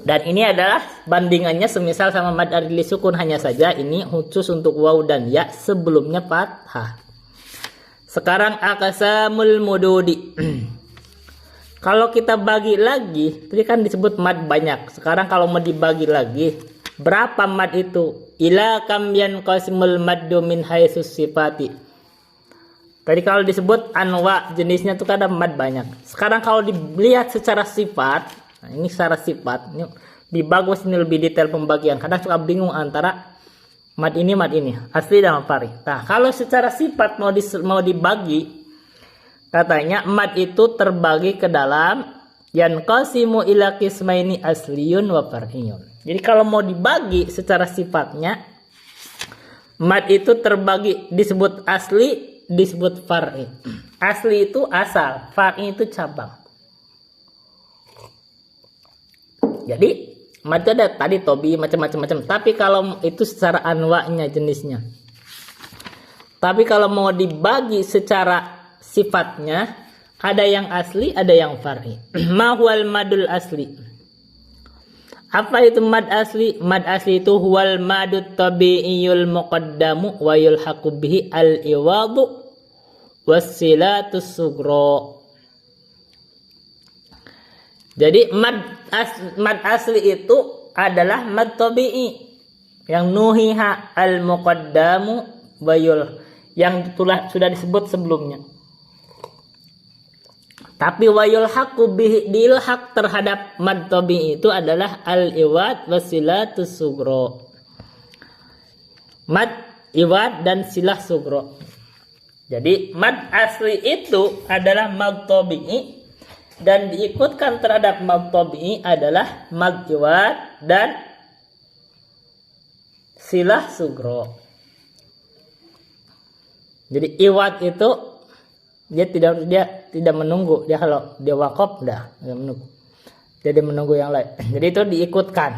[SPEAKER 1] Dan ini adalah bandingannya semisal sama mad arid disukun. Hanya saja ini khusus untuk waw dan ya sebelumnya fathah. Sekarang aqsamul mududi. Kalau kita bagi lagi, tadi kan disebut mad banyak. Sekarang kalau mau dibagi lagi, berapa mad itu? Ila kam yanqasimul maddu min haitsus sifati. Tadi kalau disebut anwa, jenisnya itu kan ada mad banyak. Sekarang kalau dilihat secara sifat, nah ini secara sifat, ini Lebih bagus ini lebih detail pembagian. Kadang suka bingung antara mad ini asli dan far'i. Nah, kalau secara sifat mau dibagi, katanya mad itu terbagi ke dalam yanqasimu ila qismaini asliyun wa far'iyun. Jadi kalau mau dibagi secara sifatnya, mad itu terbagi, disebut asli, disebut far'i. Asli itu asal, far'i itu cabang. Jadi mad itu ada tadi tobi macam-macam. Tapi kalau itu secara anwa'nya jenisnya. Tapi kalau mau dibagi secara sifatnya, ada yang asli, ada yang far'i. Ma huwal madul asli. Apa itu mad asli? Mad asli itu huwal madut tabi'iyul muqaddamu wa yulhaqu bihi al-iwadu wassilatus sugro. Jadi mad asli itu adalah mad tabi'i yang nuhiha al-muqaddamu bayul, yang sudah disebut sebelumnya. Tapi wayul haqu bihi, diilhaq terhadap mad tabi'i itu adalah al-iwad wasilatus sugro. Mad iwad dan silah sugro. Jadi mad asli itu adalah mad tabi'i, dan diikutkan terhadap mad tabi'i adalah mad iwad dan silah sugro. Jadi iwad itu dia tidak menunggu, dia kalau dia wakaf dah menunggu. Jadi menunggu yang lain. Jadi itu diikutkan.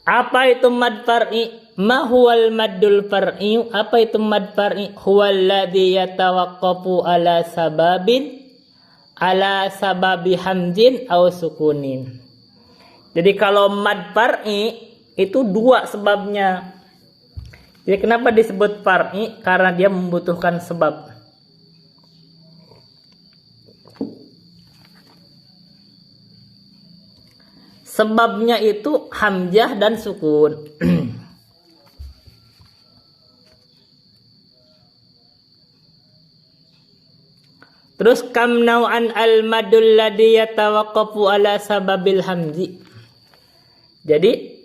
[SPEAKER 1] Apa itu mad far'i? Ma huwal maddul far'i? Apa itu mad far'i? Huwal ladzi yatawaqqafu ala sababi hamzin aw sukunin. Jadi kalau mad far'i itu dua sebabnya. Jadi kenapa disebut far'i? Karena dia membutuhkan sebab. Sebabnya itu hamzah dan sukun. Terus kam nau'an al-madul ladzi yatawaqqafu ala sababil hamzi. Jadi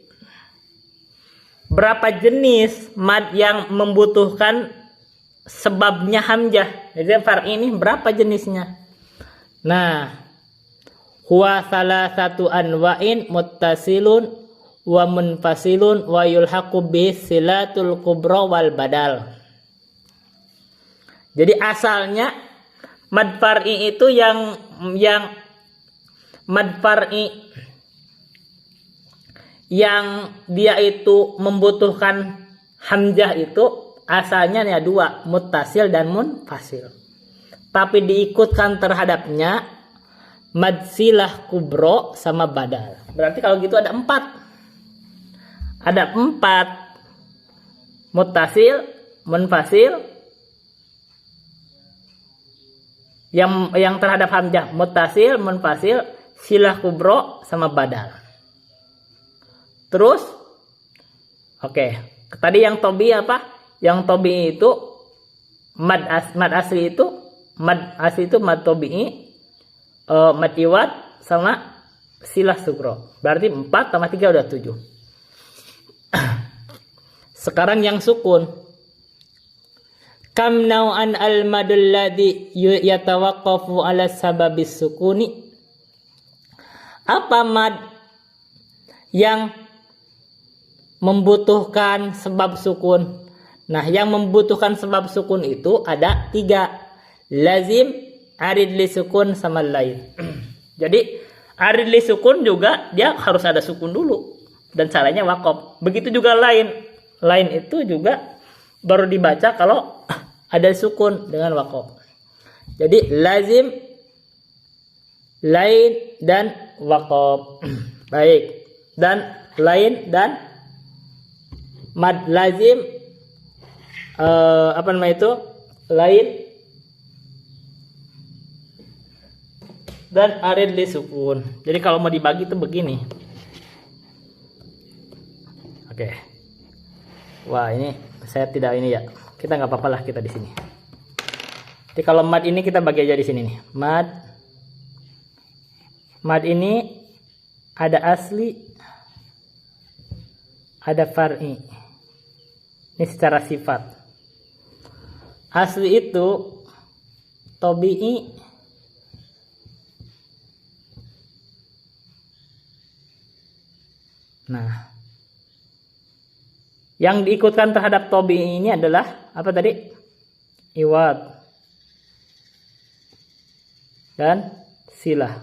[SPEAKER 1] berapa jenis mad yang membutuhkan sebabnya hamzah? Jadi far'i ini berapa jenisnya? Nah, huwa salasatu anwa'in muttasilun wa munfasilun wa yulhaqu bi silatul kubra wal badal. Jadi asalnya mad far'i itu yang mad far'i yang dia itu membutuhkan hamzah itu asalnya ya dua, muttasil dan munfasil. Tapi diikutkan terhadapnya mad silah kubro sama badal. Berarti kalau gitu ada empat. Ada empat. Muttasil, munfasil, yang terhadap hamzah, muttasil, munfasil, silah kubro sama badal. Terus oke, tadi yang tobi apa? Yang tobi itu mad asli itu mad tobi'i, mad iwad sama silah sugro. Berarti 4 tambah 3 udah 7. Sekarang yang sukun. Kam nau'an al-madul ladzi yatawaqqafu ala sababis sukuni. Apa mad yang membutuhkan sebab sukun? Nah, yang membutuhkan sebab sukun itu ada 3. Lazim, arid li sukun, sama lain. Jadi arid li sukun juga dia harus ada sukun dulu dan caranya waqaf. Begitu juga lain. Lain itu juga baru dibaca kalau ada sukun dengan waqaf. Jadi lazim, lain dan waqaf. Baik. Dan lain dan mad lazim, apa namanya itu, lain dan arid li sukun. Jadi kalau mau dibagi itu begini. Oke. Wah, ini saya tidak ini ya. Kita nggak apa-apa lah kita di sini. Jadi kalau mad ini kita bagi aja di sini nih. Mad Mad ini ada asli, ada far'i. Ini secara sifat. Asli itu tabi'i, nah, yang diikutkan terhadap tabi'i ini adalah apa tadi? Iwad dan silah.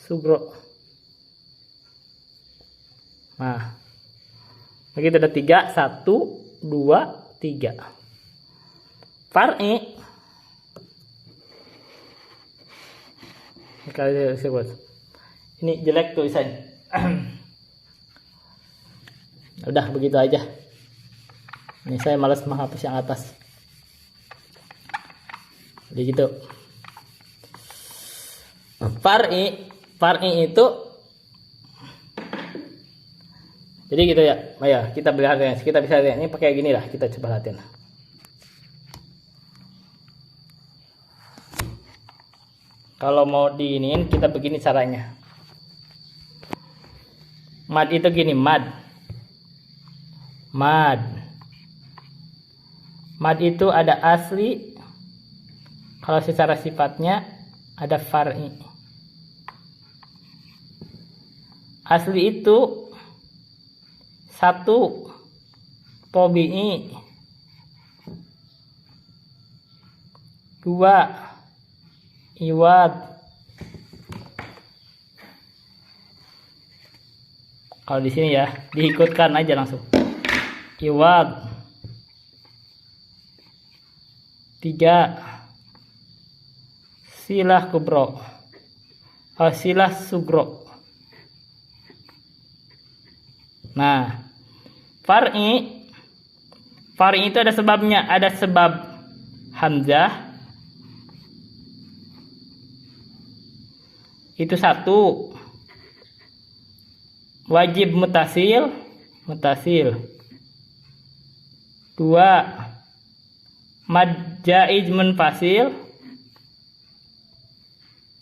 [SPEAKER 1] Sugro. Nah, begitu ada 3, 1, 2, 3. Far'i ini jelek tulisannya. Udah begitu aja. Ini saya malas menghapus yang atas. Jadi gitu. Far'i itu jadi gitu ya. Ayo kita lihat, kita bisa lihat ini pakai gini lah, kita coba latihan. Kalau mau diinin kita begini caranya. Mad itu gini, mad itu ada asli, kalau secara sifatnya ada far'i. Asli itu 1 tabi'i, 2 iwad. Kalau di sini ya diikutkan aja langsung. Iwad. 3 silah kubro. Silah sugro. Nah, far'i itu ada sebabnya, ada sebab hamzah. Itu 1 wajib mutasil. 2 mad jaiz munfasil.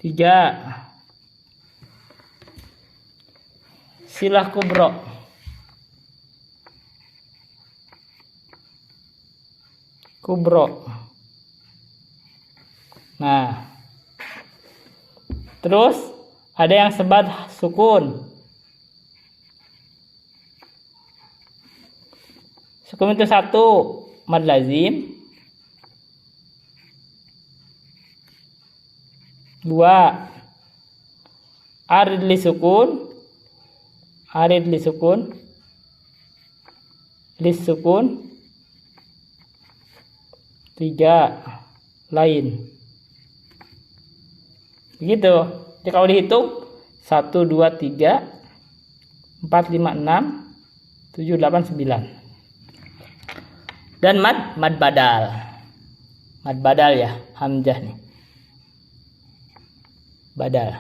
[SPEAKER 1] 3 silah kubro. Nah, terus ada yang sebat sukun. Sukun itu 1 mad lazim. 2 arid li sukun. 3 lain. Begitu. Jadi kalau dihitung 1, 2, 3, 4, 5, 6, 7, 8, 9. Dan mad badal. Mad badal ya, hamzah nih. Badal.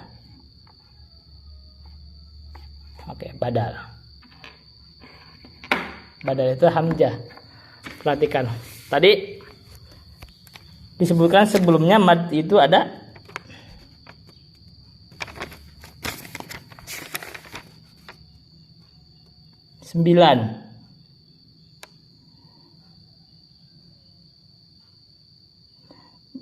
[SPEAKER 1] Oke, badal. Badal itu hamzah. Perhatikan. Tadi disebutkan sebelumnya mad itu ada 9.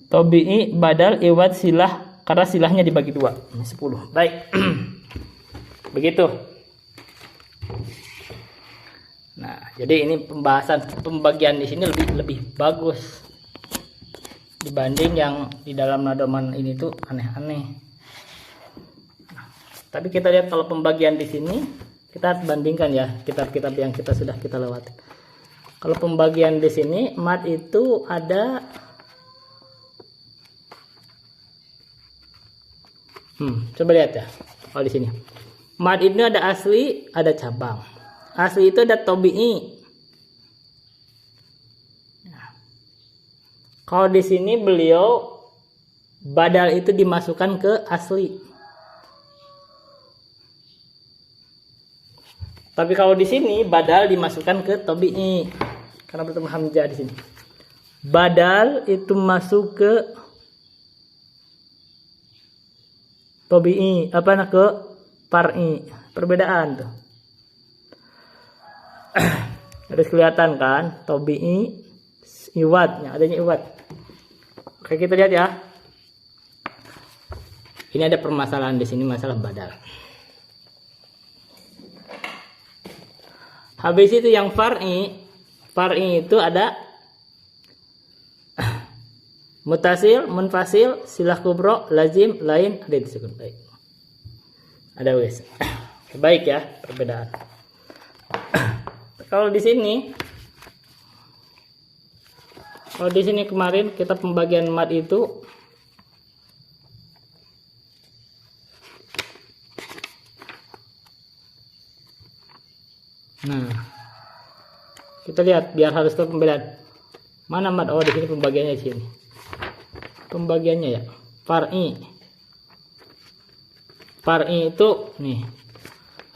[SPEAKER 1] Tabi'i, badal, iwad, silah, karena silahnya dibagi 2, 10. Baik. Begitu. Nah, jadi ini pembagian di sini lebih bagus dibanding yang di dalam nadoman ini tuh aneh-aneh. Nah, tapi kita lihat kalau pembagian di sini kita bandingkan ya kitab-kitab yang sudah kita lewati. Kalau pembagian di sini mad itu ada coba lihat ya. Kalau di sini mad ini ada asli, ada cabang. Asli itu ada tabi'i. Kalau di sini beliau badal itu dimasukkan ke asli. Tapi kalau di sini badal dimasukkan ke tabi'i karena bertemu hamzah di sini. Badal itu masuk ke tobi'i apa nak ke far'i. Perbedaan tuh. Harus kelihatan kan? Tobi'i iwadnya, adanya iwad. Oke, kita lihat ya. Ini ada permasalahan di sini, masalah badal. Habis itu yang far'i itu ada mutasil, munfasil, silah kubro, lazim, lain, ada disebut baik. Ada wes. Baik ya, perbedaan. Kalau di sini kemarin kita pembagian mad itu kita lihat biar harus tahu pembedaan. Mana mad? Oh, di sini pembagiannya di sini. Pembagiannya ya. Far'i itu nih.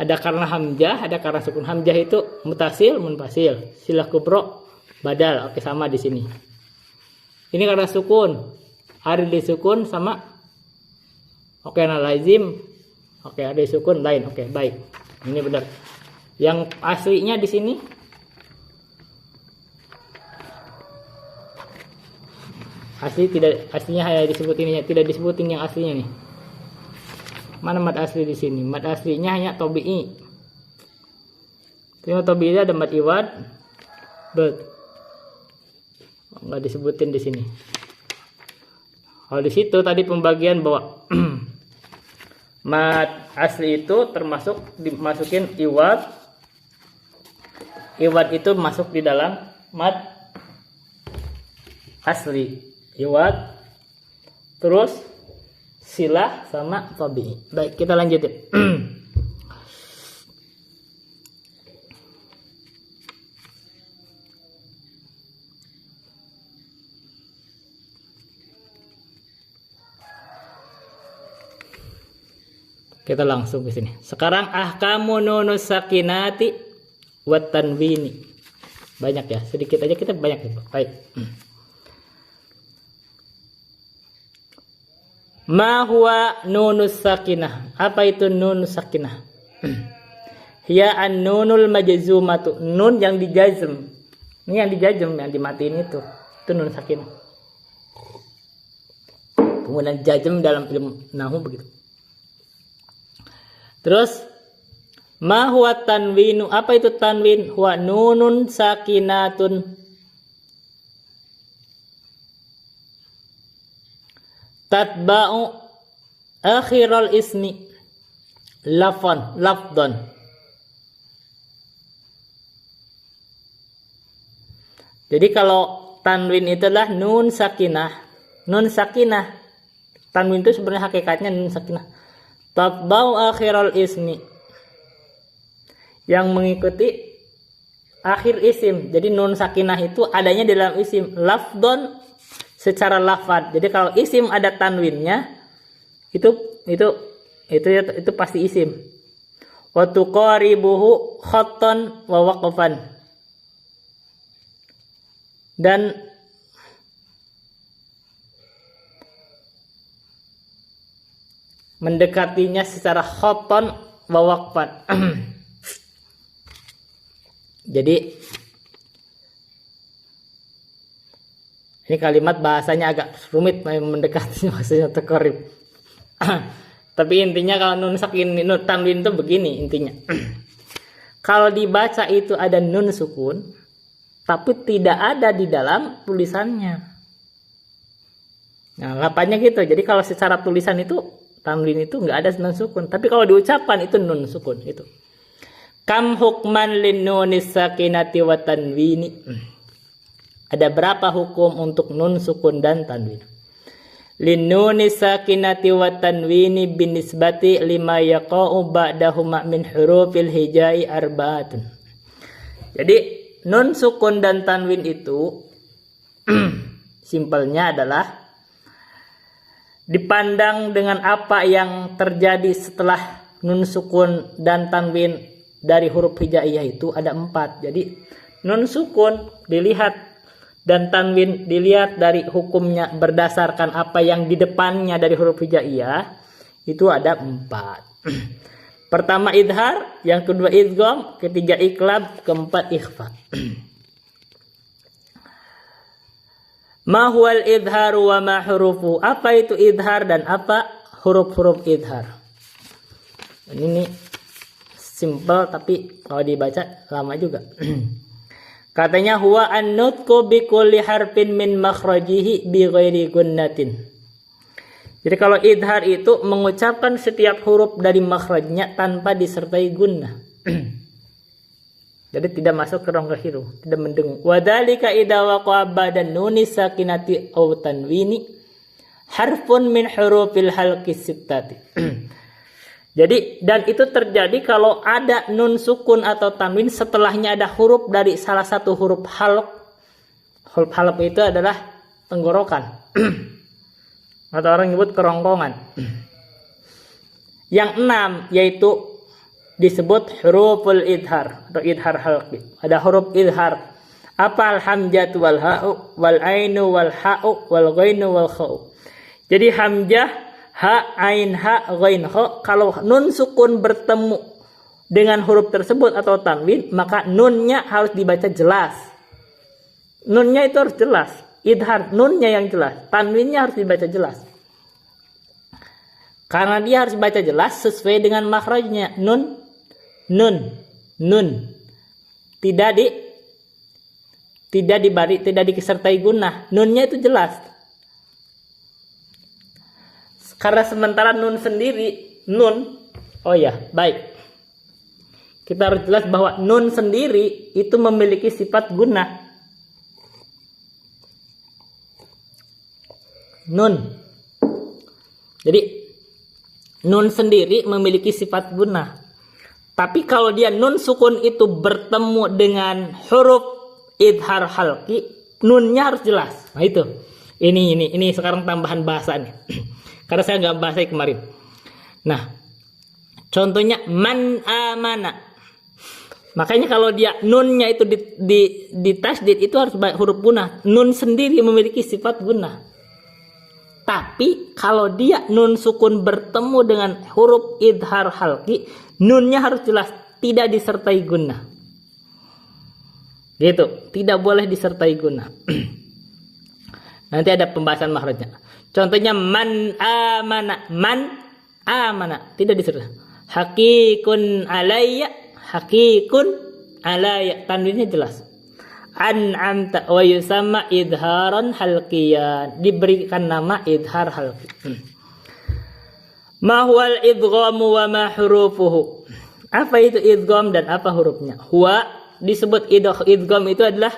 [SPEAKER 1] Ada karena hamzah, ada karena sukun. Hamzah itu mutasil, munfasil, silah kubro, badal. Oke, sama di sini. Ini karena sukun. Ada disukun sama oke, nah lazim. Oke, ada disukun lain. Oke, baik. Ini benar. Yang aslinya di sini aslinya hanya disebut ininya, tidak disebutin yang aslinya nih. Mana mad asli di sini? Mad aslinya hanya tobi'i. Terima tobi'i ada mad iwad, nggak disebutin di sini. Kalau di situ tadi pembagian bahwa mad asli itu termasuk dimasukin iwad. Iwad itu masuk di dalam mad asli. Iwad, terus silah sama tabi'i. Baik, kita lanjutin. Kita langsung ke sini. Sekarang ahkamu nunus sakinati wa tanwini. Banyak ya, sedikit aja kita banyak ya. Baik. Ma huwa nunus sakinah? Apa itu nunus sakinah? Hiya an-nunul majzumatu. Nun yang dijazm. Ini yang dijazm, yang dimatiin itu. Itu nun sakinah. Kemudian jazm dalam ilmu nahwu begitu. Terus ma huwa tanwinu? Apa itu tanwin? Huwa nunun sakinatun tatba'u akhiral ismi lafdon. Jadi kalau tanwin itu adalah nun sakinah. Nun sakinah. Tanwin itu sebenarnya hakikatnya nun sakinah. Tatba'u akhiral ismi. Yang mengikuti akhir isim. Jadi nun sakinah itu adanya di dalam isim. Lafdon secara lafad. Jadi kalau isim ada tanwinnya itu pasti isim. Wa tuqaribuhu khattan wa waqfan. Dan mendekatinya secara khattan wa waqfan. Jadi ini kalimat bahasanya agak rumit, mendekati maksudnya takorib. Tapi intinya kalau nun sakin, nun tanwin itu begini intinya. Kalau dibaca itu ada nun sukun, tapi tidak ada di dalam tulisannya. Nah, ngapanya gitu. Jadi kalau secara tulisan itu tanwin itu nggak ada nun sukun, tapi kalau diucapkan itu nun sukun itu. Kam hukman lin nunis sakinati wa tanwini. Ada berapa hukum untuk nun sukun dan tanwin? Lin nunis sakinati wa tanwini binisbati lima yaqa'u ba'dahuma min hurufil hijai arba'atun. Jadi nun sukun dan tanwin itu simpelnya adalah dipandang dengan apa yang terjadi setelah nun sukun dan tanwin dari huruf hijaiyah itu ada 4. Jadi nun sukun dilihat dan tanwin dilihat dari hukumnya berdasarkan apa yang di depannya dari huruf hijaiyah itu ada 4. Pertama idhar, yang kedua idgham, ketiga iqlab, keempat ikhfa. Ma huwal idhar wa ma hurufu? Apa itu idhar dan apa huruf-huruf idhar? Ini nih simple tapi kalau dibaca lama juga. Katanya huwa an-nutqu bi kulli harfin min makhrajihi bi ghairi gunnatin. Jadi kalau idhar itu mengucapkan setiap huruf dari makhrajnya tanpa disertai gunnah. Jadi tidak masuk ke rongga hidung, tidak mendengung. Wa dzalika idza waqa'a ba'da nuni sakinati aw tanwini harfun min hurufil halqi sittati. Jadi dan itu terjadi kalau ada nun sukun atau tanwin setelahnya ada huruf dari salah satu huruf halq. Huruf halq itu adalah tenggorokan. Atau orang nyebut kerongkongan. Yang 6 yaitu disebut huruful idhar atau idhar halqi. Ada huruf idhar. Apa al-hamzatu wal ha'u wal ainu wal ha'u wal ghainu wal kha'u. Jadi hamzah, ha, ain, ha, ghain, kha, kalau nun sukun bertemu dengan huruf tersebut atau tanwin, maka nunnya harus dibaca jelas. Nunnya itu harus jelas. Idhar, nunnya yang jelas. Tanwinnya harus dibaca jelas. Karena dia harus dibaca jelas sesuai dengan makhrajnya. Nun, nun, nun. Tidak disertai gunnah. Nunnya itu jelas. Karena sementara nun sendiri, nun, oh ya, baik. Kita harus jelas bahwa nun sendiri itu memiliki sifat gunnah. Nun. Jadi nun sendiri memiliki sifat gunnah. Tapi kalau dia nun sukun itu bertemu dengan huruf idhar halqi, nunnya harus jelas. Nah itu. Ini sekarang tambahan bahasa nih. Karena saya nggak bahasa kemarin. Nah, contohnya man amana. Makanya kalau dia nunnya itu di tasdid itu harus huruf gunnah. Nun sendiri memiliki sifat gunnah. Tapi kalau dia nun sukun bertemu dengan huruf idhar halqi, nunnya harus jelas, tidak disertai gunnah. Gitu, tidak boleh disertai gunnah. Nanti ada pembahasan makhrajnya. Contohnya man amana, tidak disertai. Hakikun alayya, tanwinnya jelas. An'amta wa yusamma idharan halqiyan, diberikan nama idhar halqi. Ma huwal idghamu wa ma hurufuhu? Apa itu idgham dan apa hurufnya? Huwa disebut idgham itu adalah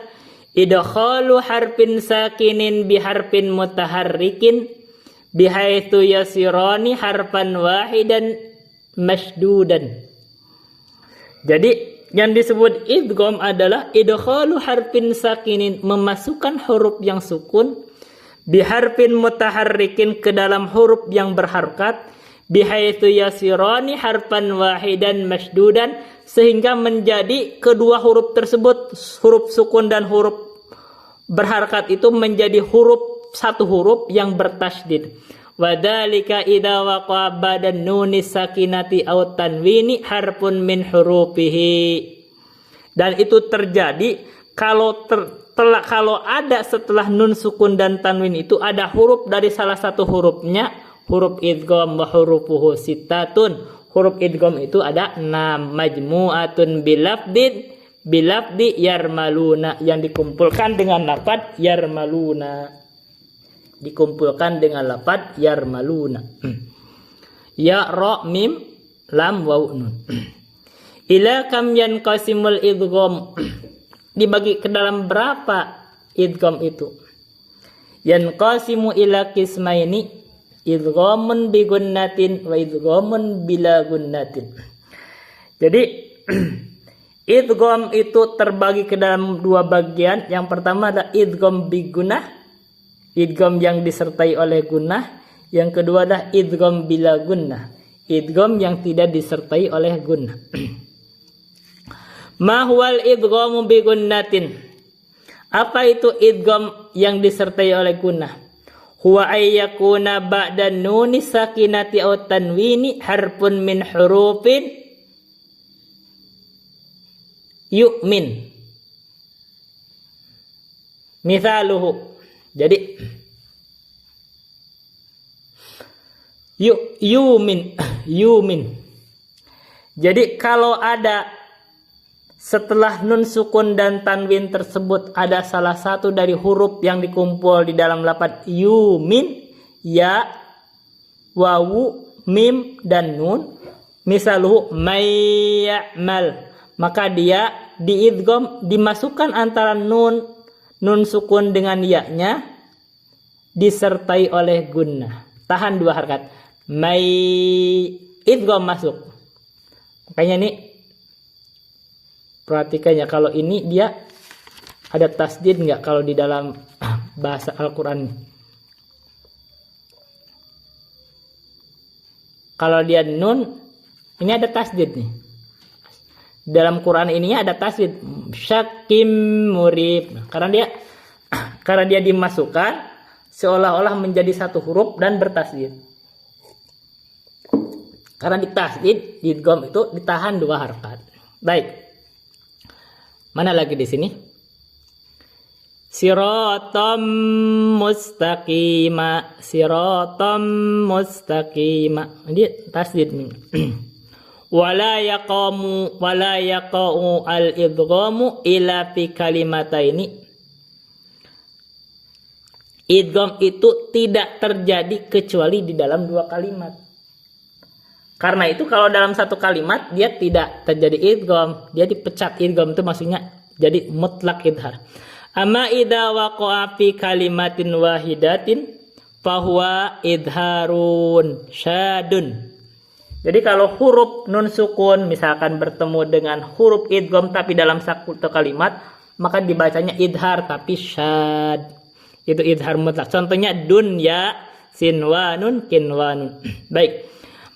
[SPEAKER 1] idkhalu harfin sakinin bi harfin mutaharrikin bihaitsu yasirani harfan wahidan masdudan. Jadi yang disebut idgham adalah idkhalu harfin sakinin, memasukkan huruf yang sukun biharfin mutaharrikin ke dalam huruf yang berharokat bihaitsu yasirani harfan wahidan masdudan, sehingga menjadi kedua huruf tersebut, huruf sukun dan huruf berharokat itu menjadi satu huruf yang bertasydid. Wadzalika idza waqa'a ba'da nuni sakinati aw tanwini harfun min hurufihi. Dan itu terjadi kalau ada setelah nun sukun dan tanwin itu ada huruf dari salah satu hurufnya, huruf idgham wa hurufuhu sittatun. Huruf idgham itu ada 6, majmu'atun bilafdi yarmaluna, yang dikumpulkan dengan lafaz yarmaluna. Dikumpulkan dengan lafaz yarmaluna. Ya, ra, mim, lam, waw, nun. Ila kam yanqasimul idgham? Dibagi ke dalam berapa idgham itu? Yanqasimu ila qismaini, idghamun bi gunnatin wa idghamun bila gunnatin. Jadi idgham itu terbagi ke dalam 2 bagian. Yang pertama ada idgham bi gunnah, idgham yang disertai oleh gunnah. Yang kedua adalah idgham bila gunnah, idgham yang tidak disertai oleh gunnah. Ma huwal idghamu bi gunnatin? Apa itu idgham yang disertai oleh gunnah? huwa ayyakuna ba'da nuni sakinati aw tanwini harfun min hurufin yu'min. Mithaluhu. Jadi yumin. Jadi kalau ada setelah nun sukun dan tanwin tersebut ada salah satu dari huruf yang dikumpul di dalam lafaz yumin, ya, wawu, mim dan nun, misaluhu mayya'mal, maka dia diidgham, dimasukkan antara nun sukun dengan ya-nya disertai oleh gunnah. Tahan 2 harakat. May idgham masuk. Makanya ini perhatikannya, kalau ini dia ada tasdid enggak kalau di dalam bahasa Al-Qur'an. Kalau dia nun, ini ada tasdid nih. Dalam Quran ininya ada tasdid, syakim murib. Karena dia dimasukkan seolah-olah menjadi satu huruf dan bertasdid. Karena ditasdid, idgham itu ditahan 2 harakat. Baik. Mana lagi di sini? Siratam mustaqima, siratam mustaqima. Ini tasdid nih. Wala yaqamu wala yaqau al-idghamu ila fi kalimataini. Idgham itu tidak terjadi kecuali di dalam 2 kalimat. Karena itu kalau dalam satu kalimat dia tidak terjadi idgham, dia dipecat. Idgham itu maksudnya jadi mutlak idhar. Amma idza waqa'a fi kalimatin wahidatin fahuwa idharun syadun. Jadi kalau huruf nun sukun misalkan bertemu dengan huruf idgham tapi dalam satu kalimat, maka dibacanya idhar tapi syad. Itu idhar mutlak. Contohnya dunya, sinwanun, kinwanun. Baik.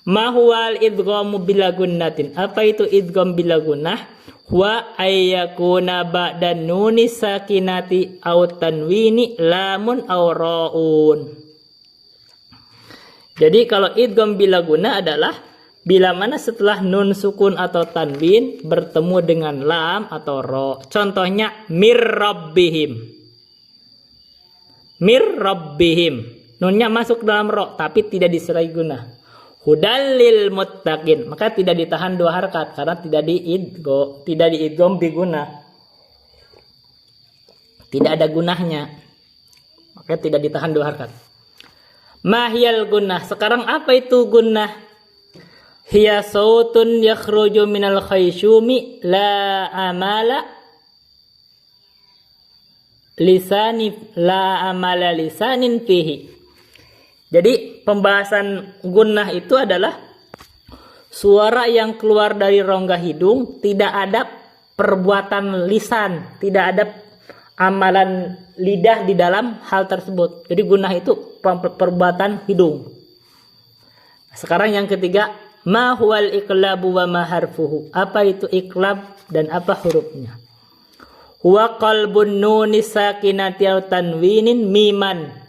[SPEAKER 1] Ma huwal idghamu bila gunnatin. Apa itu idgham bila gunnah? Wa ayyakuna ba'da nuni sakinati aw tanwini lamun aw ra'un. Jadi kalau idgham bila gunnah adalah bila mana setelah nun sukun atau tanwin bertemu dengan lam atau ro. Contohnya mir rabbihim. Mir rabbihim. Nunnya masuk dalam ro tapi tidak disertai gunnah. Hudallil muttaqin. Maka tidak ditahan 2 harakat karena tidak diidgham bi gunnah. Tidak ada gunnahnya. Maka tidak ditahan 2 harakat. Mahiyal gunnah. Sekarang apa itu gunnah? Hiya sautun yakhruju minal khayshumi la amala lisanin fihi. Jadi pembahasan gunnah itu adalah suara yang keluar dari rongga hidung, tidak ada perbuatan lisan, tidak ada amalan lidah di dalam hal tersebut. Jadi gunnah itu perbuatan hidung. Sekarang yang ketiga, ma huwal iqlabu wa ma harfuhu. Apa itu iqlab dan apa hurufnya? Huwa qalbun nuni sakinati aw tanwinin miman.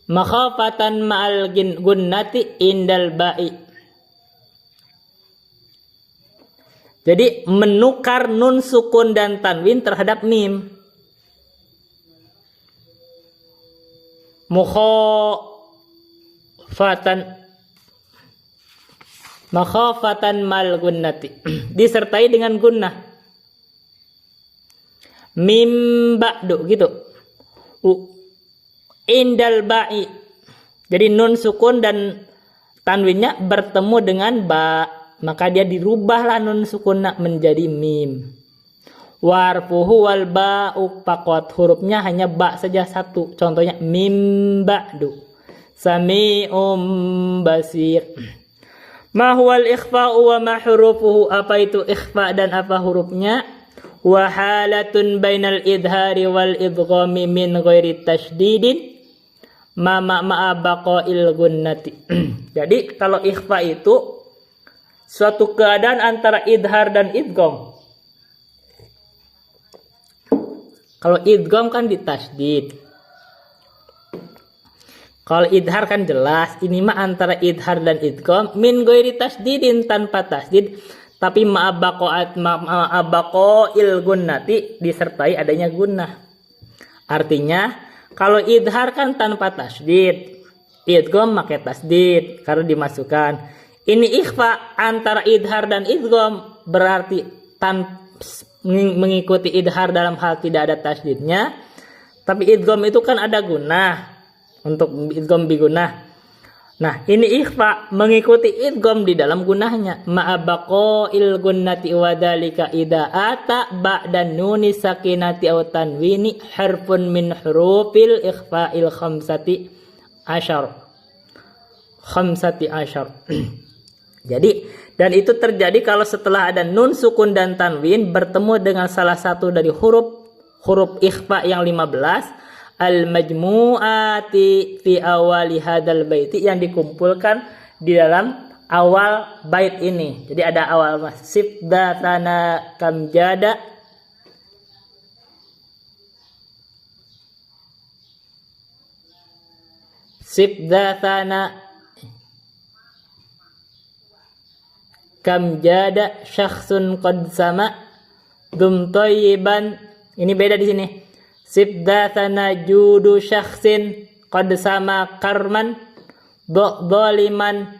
[SPEAKER 1] Makhafatan ma'al gunnati indal ba'i. Jadi menukar nun sukun dan tanwin terhadap mim. Makhafatan mal gunnati disertai dengan gunnah. Mim ba'du gitu. Indal ba'i. Jadi nun sukun dan tanwinnya bertemu dengan ba, maka dia dirubahlah nun sukun menjadi mim. Warfuhu wal ba'u faqat. Hurufnya hanya ba saja satu. Contohnya mim ba'du. Sami'um basir. Ma huwal ikhfa'u wa ma hurufuhu. Apa itu ikhfa dan apa hurufnya? Wa halatun bainal idhari wal idghami min ghairi tasydidin ma'a baqa'il gunnati. Jadi kalau ikhfa itu suatu keadaan antara idhar dan idgham. Kalau idgham kan ditasydid. Kalau idhar kan jelas, ini mah antara idhar dan idgham min ghairi tasydidin, tanpa tasydid, tapi ma'abaqa'il gunnati, disertai adanya gunnah. Artinya kalau idhar kan tanpa tasydid, idgham pakai tasydid karena dimasukkan. Ini ikhfa antara idhar dan idgham, berarti mengikuti idhar dalam hal tidak ada tasydidnya, tapi idgham itu kan ada gunnah. Untuk idgham bigunah. Nah, ini ikhfa mengikuti idgham di dalam gunahnya. Ma'abaqa'il gunnati wa dzalika idza ata ba'da nuni sakinati aw tanwini harfun min hurufil ikhfa'il khamsati asyar. Jadi, dan itu terjadi kalau setelah ada nun sukun dan tanwin bertemu dengan salah satu dari huruf ikhfa yang 15 al-majmu'ati fi awali hadal baiti, yang dikumpulkan di dalam awal bait ini. Jadi ada awal sibdatana kamjada, sibdatana kamjada syakhsun qad sama dum thayyiban. Ini beda di sini. Sibdatana judu syakhsin qad sama karman dhaliman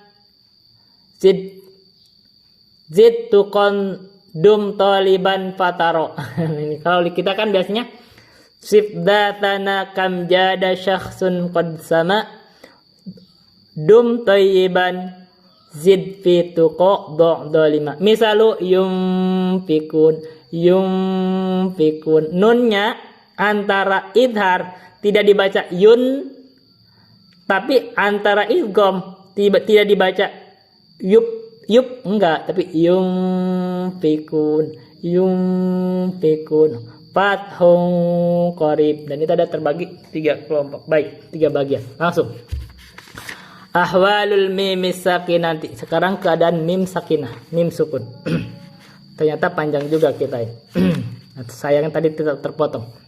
[SPEAKER 1] zid tukon dum taliban fataro. Ini kalau kita kan biasanya sibdatana kamjada syakhsun qad sama dum tayyiban zid fi tuqa dhalima. Misalu yumfikun nunnya antara idhar tidak dibaca yun, tapi antara idgham tidak dibaca yup enggak, tapi yumfikun fathun qarib, dan itu ada terbagi 3 kelompok. Baik, 3 bagian. Langsung ahwalul mim sakinah. Sekarang keadaan mim sakinah, mim sukun. Ternyata panjang juga kita ini. Sayangnya tadi tidak terpotong.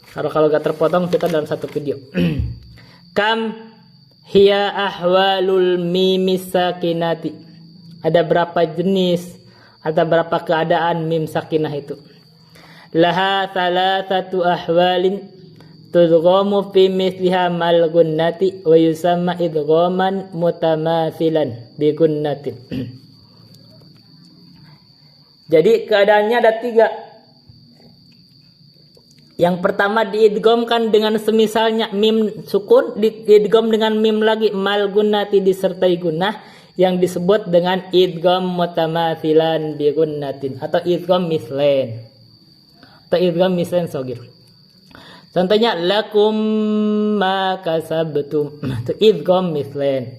[SPEAKER 1] Kalau gak terpotong kita dalam satu video. Kam hiya ahwalul mim sakinati. Ada berapa jenis, ada berapa keadaan mim sakinah itu? Laha thalathatu ahwalin tudghamu fi mithliha mal gunnati wa yusamma idghaman mutamathilan bi gunnatin. Jadi keadaannya ada 3. Yang pertama diidghamkan dengan semisalnya mim sukun, diidgham dengan mim lagi mal gunnati disertai gunnah, yang disebut dengan idgham mutamathilan bi gunnatin atau idgham mislain shagir. Contohnya lakum ma kasabtum, itu idgham mislain.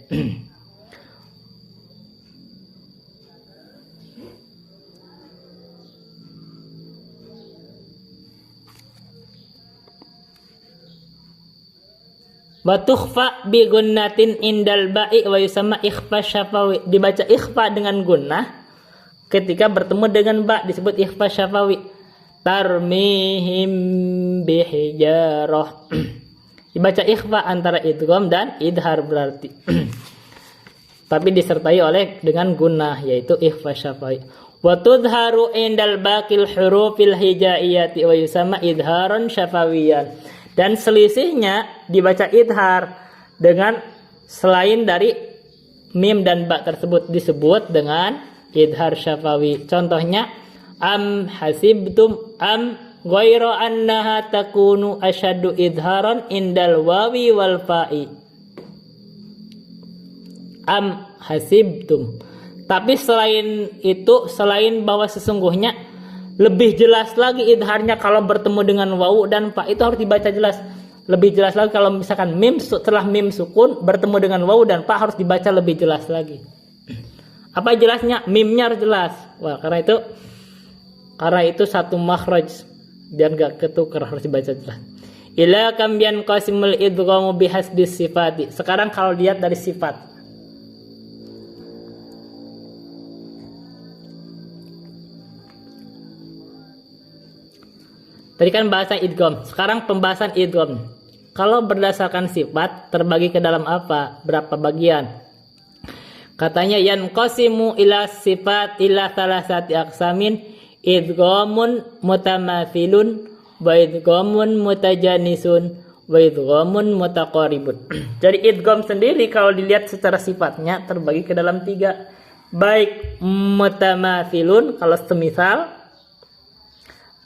[SPEAKER 1] Wa tukhfa bi gunnatin indal ba'i wa yusamma ikhfa syafawi. Dibaca ikhfa dengan gunnah ketika bertemu dengan ba, disebut ikhfa syafawi. Tarmihim bihijarah. Dibaca ikhfa antara idgham dan idhar berarti. Tapi disertai oleh dengan gunnah, yaitu ikhfa syafawi. Wa tudharu indal baqil hurufil hijaiyati wa yusamma idharan syafawiyan. Dan selisihnya dibaca idhar dengan selain dari mim dan ba tersebut disebut dengan idhar syafawi. Contohnya am hasibtum am ghaira annaha takunu asyaddu idharan indal wawi wal fa'i. Am hasibtum. Tapi selain itu, selain bahwa sesungguhnya lebih jelas lagi idharnya kalau bertemu dengan wawu dan fa, itu harus dibaca jelas. Lebih jelas lagi kalau misalkan mim setelah mim sukun bertemu dengan wawu dan fa harus dibaca lebih jelas lagi. Apa jelasnya? Mimnya harus jelas. Wah, karena itu satu makhraj biar gak ketukar, harus dibaca jelas. Ila kam yanqasimul idghamu bihasbi sifati. Sekarang kalau lihat dari sifat. Tadi kan bahasan idgham. Sekarang pembahasan idgham. Kalau berdasarkan sifat terbagi ke dalam apa? Berapa bagian? Katanya yanqasimu ila sifat ila salasati aqsamin idghamun mutamathilun wa idghamun mutajanisun wa idghamun mutaqaribun. Jadi idgham sendiri kalau dilihat secara sifatnya terbagi ke dalam 3. Baik mutamathilun kalau semisal,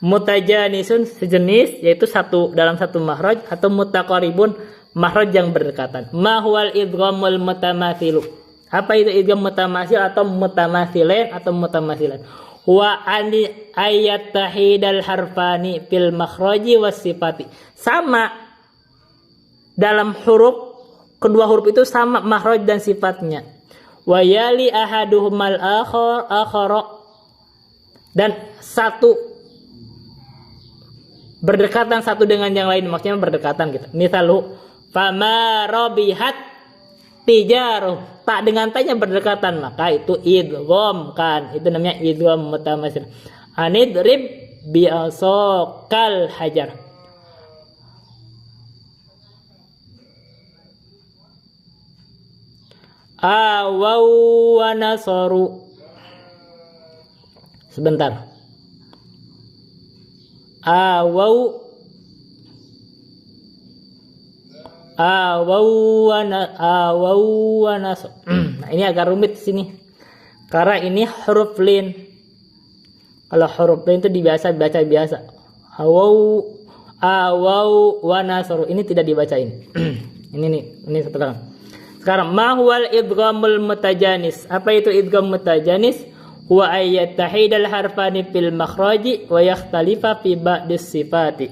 [SPEAKER 1] mutajanisun sejenis yaitu dalam satu makhraj, atau mutaqaribun makhraj yang berdekatan. Ma huwal idghamul mutamathilu? Apa itu idgham mutamathil atau mutamathilain atau mutamathilan? Huwa ani ayattahidal harfani fil makhraji was sifati. Sama dalam huruf, kedua huruf itu sama makhraj dan sifatnya. Wa yali ahaduhumal akhara, dan satu berdekatan satu dengan yang lain, maksudnya berdekatan gitu. Misalnya fama rabihat tijaruh, tak dengan tanya berdekatan, maka itu idgham kan, itu namanya idgham mutamathil. Anidrib bi'asokal hajar. Awaw wa nasaru. Sebentar. Awaw wa nasaru. Nah, ini agak rumit sini. Karena ini huruf lin. Kalau huruf lin itu dibaca biasa. Awaw wa nasaru. Ini tidak dibaca ini. Ini sekarang. Sekarang mahwal idghamul mutajanis. Apa itu idgham mutajanis? Huwa ayattahidal harfani fil makhraji wa yakhtalifa fi ba'dis sifati.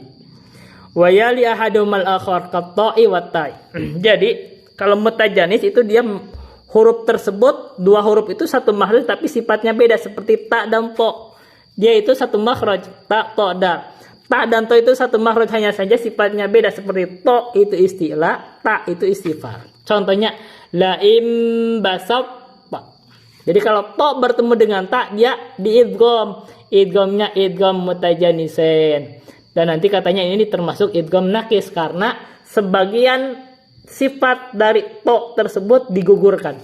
[SPEAKER 1] Wa yali ahadumal akhar qatta'i wa ta'i. Jadi kalau mutajanis itu dia huruf tersebut, dua huruf itu satu makhraj tapi sifatnya beda, seperti ta dan to. Dia itu satu makhraj, ta, to, dal. Ta dan to itu satu makhraj, hanya saja sifatnya beda, seperti to itu isti'la, ta itu istifal. Contohnya laim basat. Jadi kalau to bertemu dengan ta, dia diidgham. Idghamnya idgham mutajanisen. Dan nanti katanya ini termasuk idgham nakis karena sebagian sifat dari to tersebut digugurkan,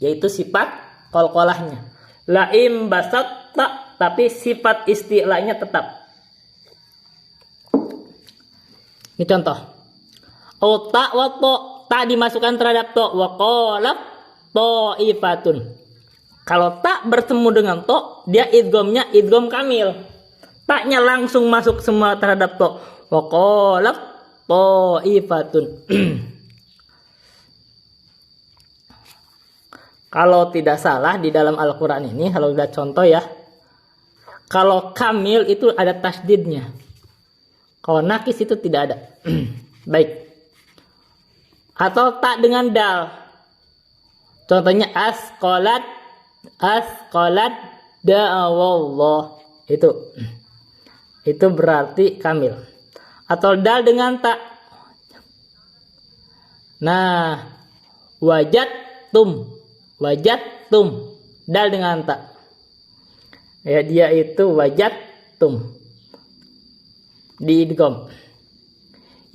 [SPEAKER 1] yaitu sifat qalqalahnya. Laim basat ta, tapi sifat isti'lanya tetap. Ini contoh. Ta wa to, ta dimasukkan terhadap to, wa qalab ta'ifatun. Kalau tak bertemu dengan to, dia idghamnya idgham kamil. Taknya langsung masuk semua terhadap to. Wa qalab ta'ifatun. Kalau tidak salah di dalam Al-Qur'an ini, kalau lihat contoh ya. Kalau kamil itu ada tasdidnya. Kalau nakis itu tidak ada. Baik. Atau tak dengan dal. Contohnya asqalat da'awallah. Itu berarti kamil. Atau dal dengan tak. Nah, wajadtum dal dengan tak. Ya, dia itu wajadtum. Diidgham.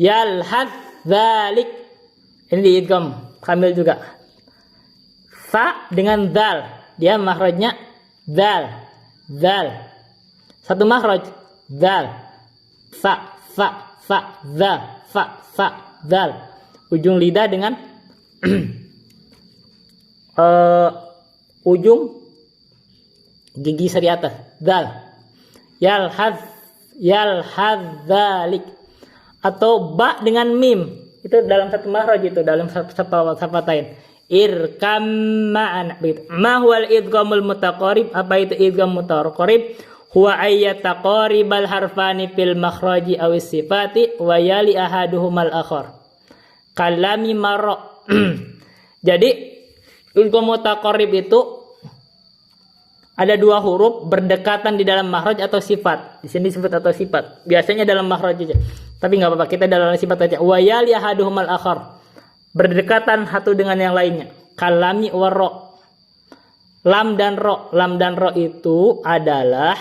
[SPEAKER 1] Yalhad dzalik. Ini diidgham kamil juga. Fa dengan dal, dia makhrajnya dal. Satu makhraj dal. Fa dal. Ujung lidah dengan ujung gigi seri atas dal. Yalhad dzalik. Atau ba dengan mim. Itu dalam satu makhraj, itu dalam safatain. Irkam ma'ana. Ma huwal idghamul mutaqarib? Apa itu idgham mutaqarib? Huwa ayyataqaribal harfani fil makhraji awis sifati wa yali ahaduhumal akhar. Kalami marra. Jadi idgham mutaqarib itu ada dua huruf berdekatan di dalam makhraj atau sifat. Di sini disebut atau sifat. Biasanya dalam makhraj aja. Tapi nggak apa-apa, kita dalam sifat aja. Wa yali ahaduhumal akhar. Berdekatan satu dengan yang lainnya. Kalami warro. Lam dan ro. Lam dan ro itu adalah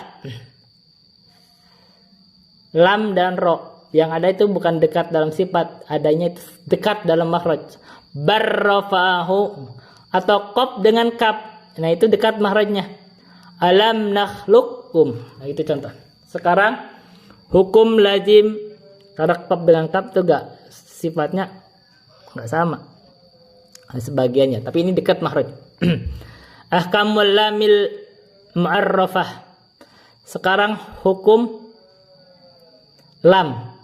[SPEAKER 1] lam dan ro. Yang ada itu bukan dekat dalam sifat, adanya itu dekat dalam makhraj. Barrafa'ahu atau qaf dengan kaf. Nah, itu dekat makhrajnya. Alam nakhluqkum. Nah, itu contoh. Sekarang hukum lazim kada qaf dengan kaf itu enggak sifatnya enggak sama. Sebagiannya, tapi ini dekat makhraj. Ahkamul lamil mu'arrafah. Sekarang hukum lam.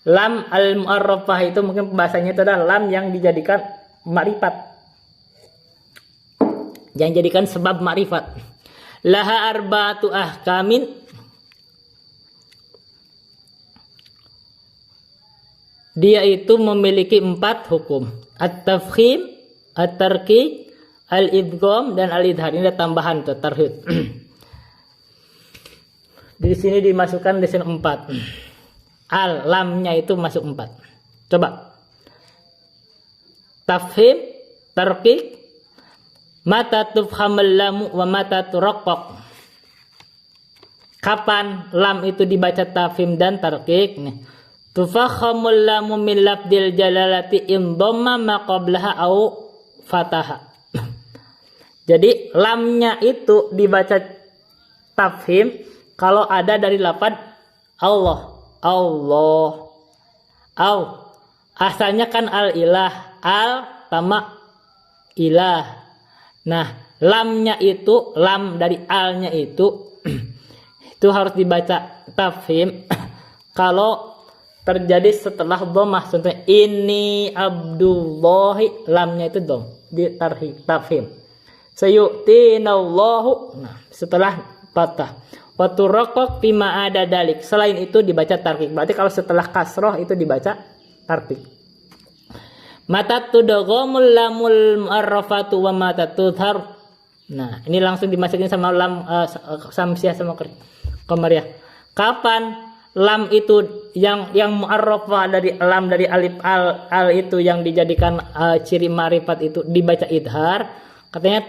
[SPEAKER 1] Lam al-mu'arrafah itu mungkin bahasanya itu adalah lam yang dijadikan makrifat. Yang dijadikan sebab makrifat. Laha arba'atu ahkamin. Dia itu memiliki 4 hukum. At-tafkhim, at-tarqiq, al-idgham dan al-idhar. Ini ada tambahan tuh tarhid. Di sini dimasukkan di sini 4. Lamnya itu masuk 4. Coba. Tafhim, tarqiq, mata tufhamul lamu wa mata turaqqaq. Kapan lam itu dibaca tafhim dan tarqiq? Nih. Tufakhamul lamu min lafdil jalalati in dhamma ma qablaha au fataha. Jadi lamnya itu dibaca tafhim kalau ada dari lafaz Allah. Allah. Au. Asalnya kan al-ilah. Al sama ilah. Nah, lamnya itu, lam dari alnya itu itu harus dibaca tafhim kalau terjadi setelah dhammah. Contohnya ini Abdullahi, lamnya itu dham di tafhim. Sayu'tinallahu, nah setelah patah. Wa turaqaq bima ada dalik. Selain itu dibaca tarqiq. Berarti kalau setelah kasroh itu dibaca tarqiq. Mata tudghamul lamul mu'arrafatu wa mata tudhar. Nah, ini langsung dimasukin sama lam samsiah sama qamariyah. Kapan lam itu yang mu'arrafah dari lam dari alif al itu yang dijadikan ciri ma'rifat itu dibaca idhar? Katanya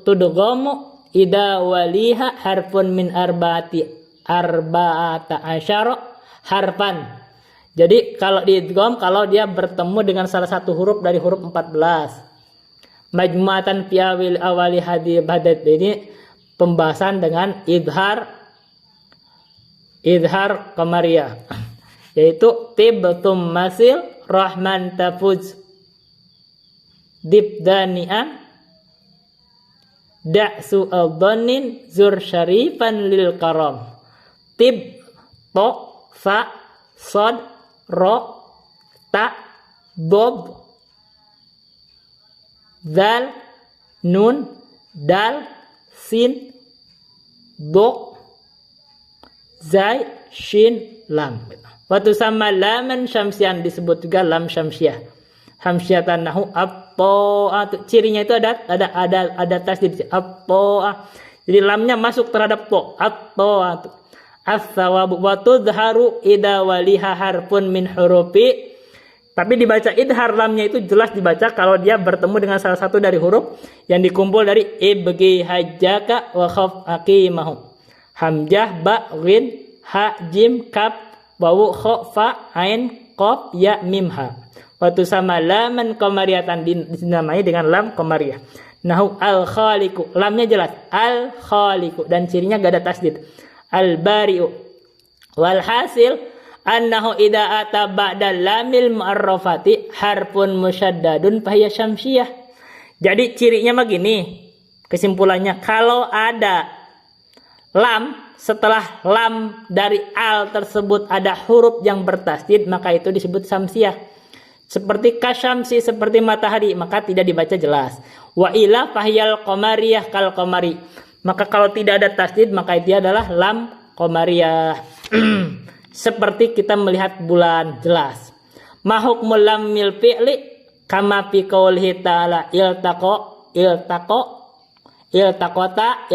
[SPEAKER 1] tudghamu ida waliha harfun min arba'ata asyara harfan. Jadi kalau diidgham kalau dia bertemu dengan salah satu huruf dari huruf 14. Majmu'atan fi awali hadhi badat. Ini pembahasan dengan idhar qamariyah. Yaitu tibtum masil rahman tafuz dibdani'an da'su al-dhannin zur syarifan lil karam. Tib, to, fa, sod, ro, ta, dob, zal, nun, dal, sin, do, zai, shin, lam. Waktu sama laman syamsian disebut juga lam syamsiah. Hamsyatan nahu at-ta'ah. Cirinya itu ada tasdid at-ta'ah. Jadi lamnya masuk terhadap to. At-ta'ah. As-sawabu wa tudharu idza waliha harfun min hurufi. Tapi dibaca idhar lamnya itu jelas dibaca kalau dia bertemu dengan salah satu dari huruf yang dikumpul dari ibgi hajjaka wa khaf aqimahu. Hamzah, ba, ghin, ha, jim, kaf, wawu, kha, fa, ain, qaf, ya, mim, ha. Waktu sama laman qamariyatan dinamai dengan lam qamariyah. Nahu al-khaliqu, lamnya jelas al-khaliqu dan cirinya gak ada tasdid. Al-bari'u. Walhasil annahu idza ata ba'da lamil mu'arrafati harfun musyaddadun fahiya syamsiyah. Jadi cirinya begini. Kesimpulannya kalau ada lam setelah lam dari al tersebut ada huruf yang bertasdid maka itu disebut syamsiyah. Seperti kasyamsi, seperti matahari, maka tidak dibaca jelas. Wa ila fahyal qamariyah kal qamari. Maka kalau tidak ada tasdid maka itu adalah lam qamariyah. Seperti kita melihat bulan jelas. Ma hukmul lamil fi'li kama fi qoulihi ta'ala iltaqata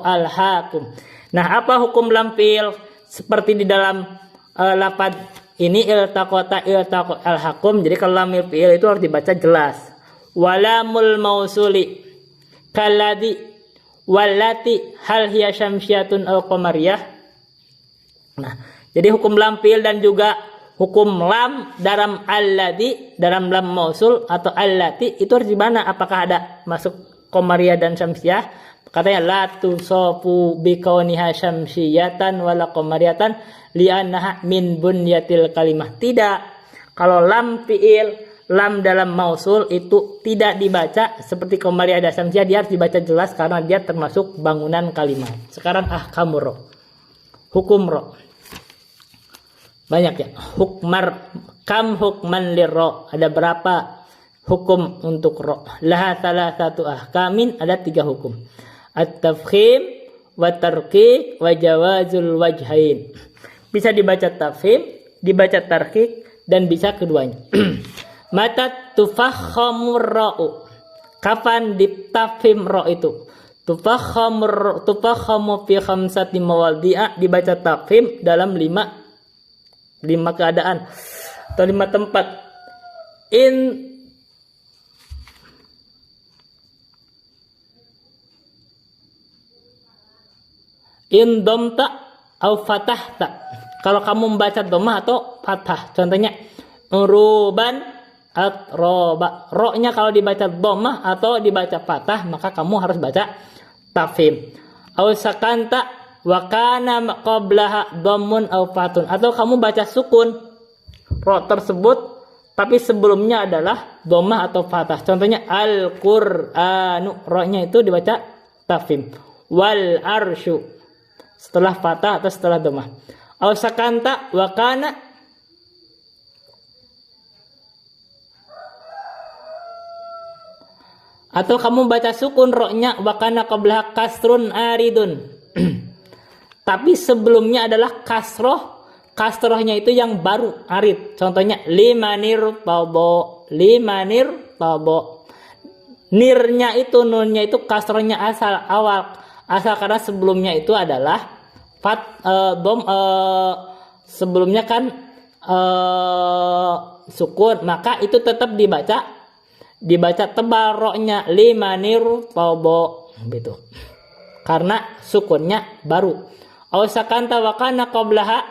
[SPEAKER 1] alhaqum. Nah, apa hukum lam fi'il seperti di dalam lafaz ini iltaqata alhaqum. Jadi kalau lam fi'il itu harus dibaca jelas. Walamul mausuli kalladhi wallati hal hiya syamsiyatun aw qamariyah. Nah, jadi hukum lam fi'il dan juga hukum lam dalam alladzi, dalam lam mausul atau allati itu harus di mana? Apakah ada masuk qamariyah dan syamsiyah? Katanya la tusafu bi kauniha syamsiyatan wala qamariyatan li'annaha min bunyatil kalimah. Tidak. Kalau lam fi'il, lam dalam mausul itu tidak dibaca seperti qamariyah dan syamsiyah, dia harus dibaca jelas karena dia termasuk bangunan kalimat. Sekarang ahkamur ro. Hukum ro. Banyak ya. Kam hukman lirro. Ada berapa hukum untuk ro? Laha salah satu ahkamin, ada 3 hukum. At-tafkhim wa tarqiq wa jawazul wajhain. Bisa dibaca tafkhim, dibaca tarqiq, dan bisa keduanya. Mata tufakhamur ra'u. Kapan ditafkhim ro itu? Tufakhamu fi khamsati mawadhi'a, dibaca tafkhim dalam 5 keadaan atau 5 tempat. In domta au fatahta. Kalau kamu membaca domah atau fathah. Contohnya uruban atroba. Ro-nya kalau dibaca domah atau dibaca fathah, maka kamu harus baca tafhim. Au sakanta wa kana qablaha dhammun au fatun. Atau kamu baca sukun ro tersebut tapi sebelumnya adalah domah atau fathah. Contohnya al-Qur'anu. Ro-nya itu dibaca tafhim. Wal arsyu setelah fathah atau setelah domah. Au sakanta wa kana atau kamu baca sukun ro-nya wa kana qablaha kasrun aridun. Tapi sebelumnya adalah kasroh. Kasrohnya itu yang baru arid. Contohnya limanir tabo. Nirnya itu, nunnya itu kasrohnya asal awal. Asal karena sebelumnya itu adalah sebelumnya kan sukun, maka itu tetap dibaca tebal ro-nya limanir tabo gitu. Karena sukunnya baru. Aw sakanta wa kana qablaha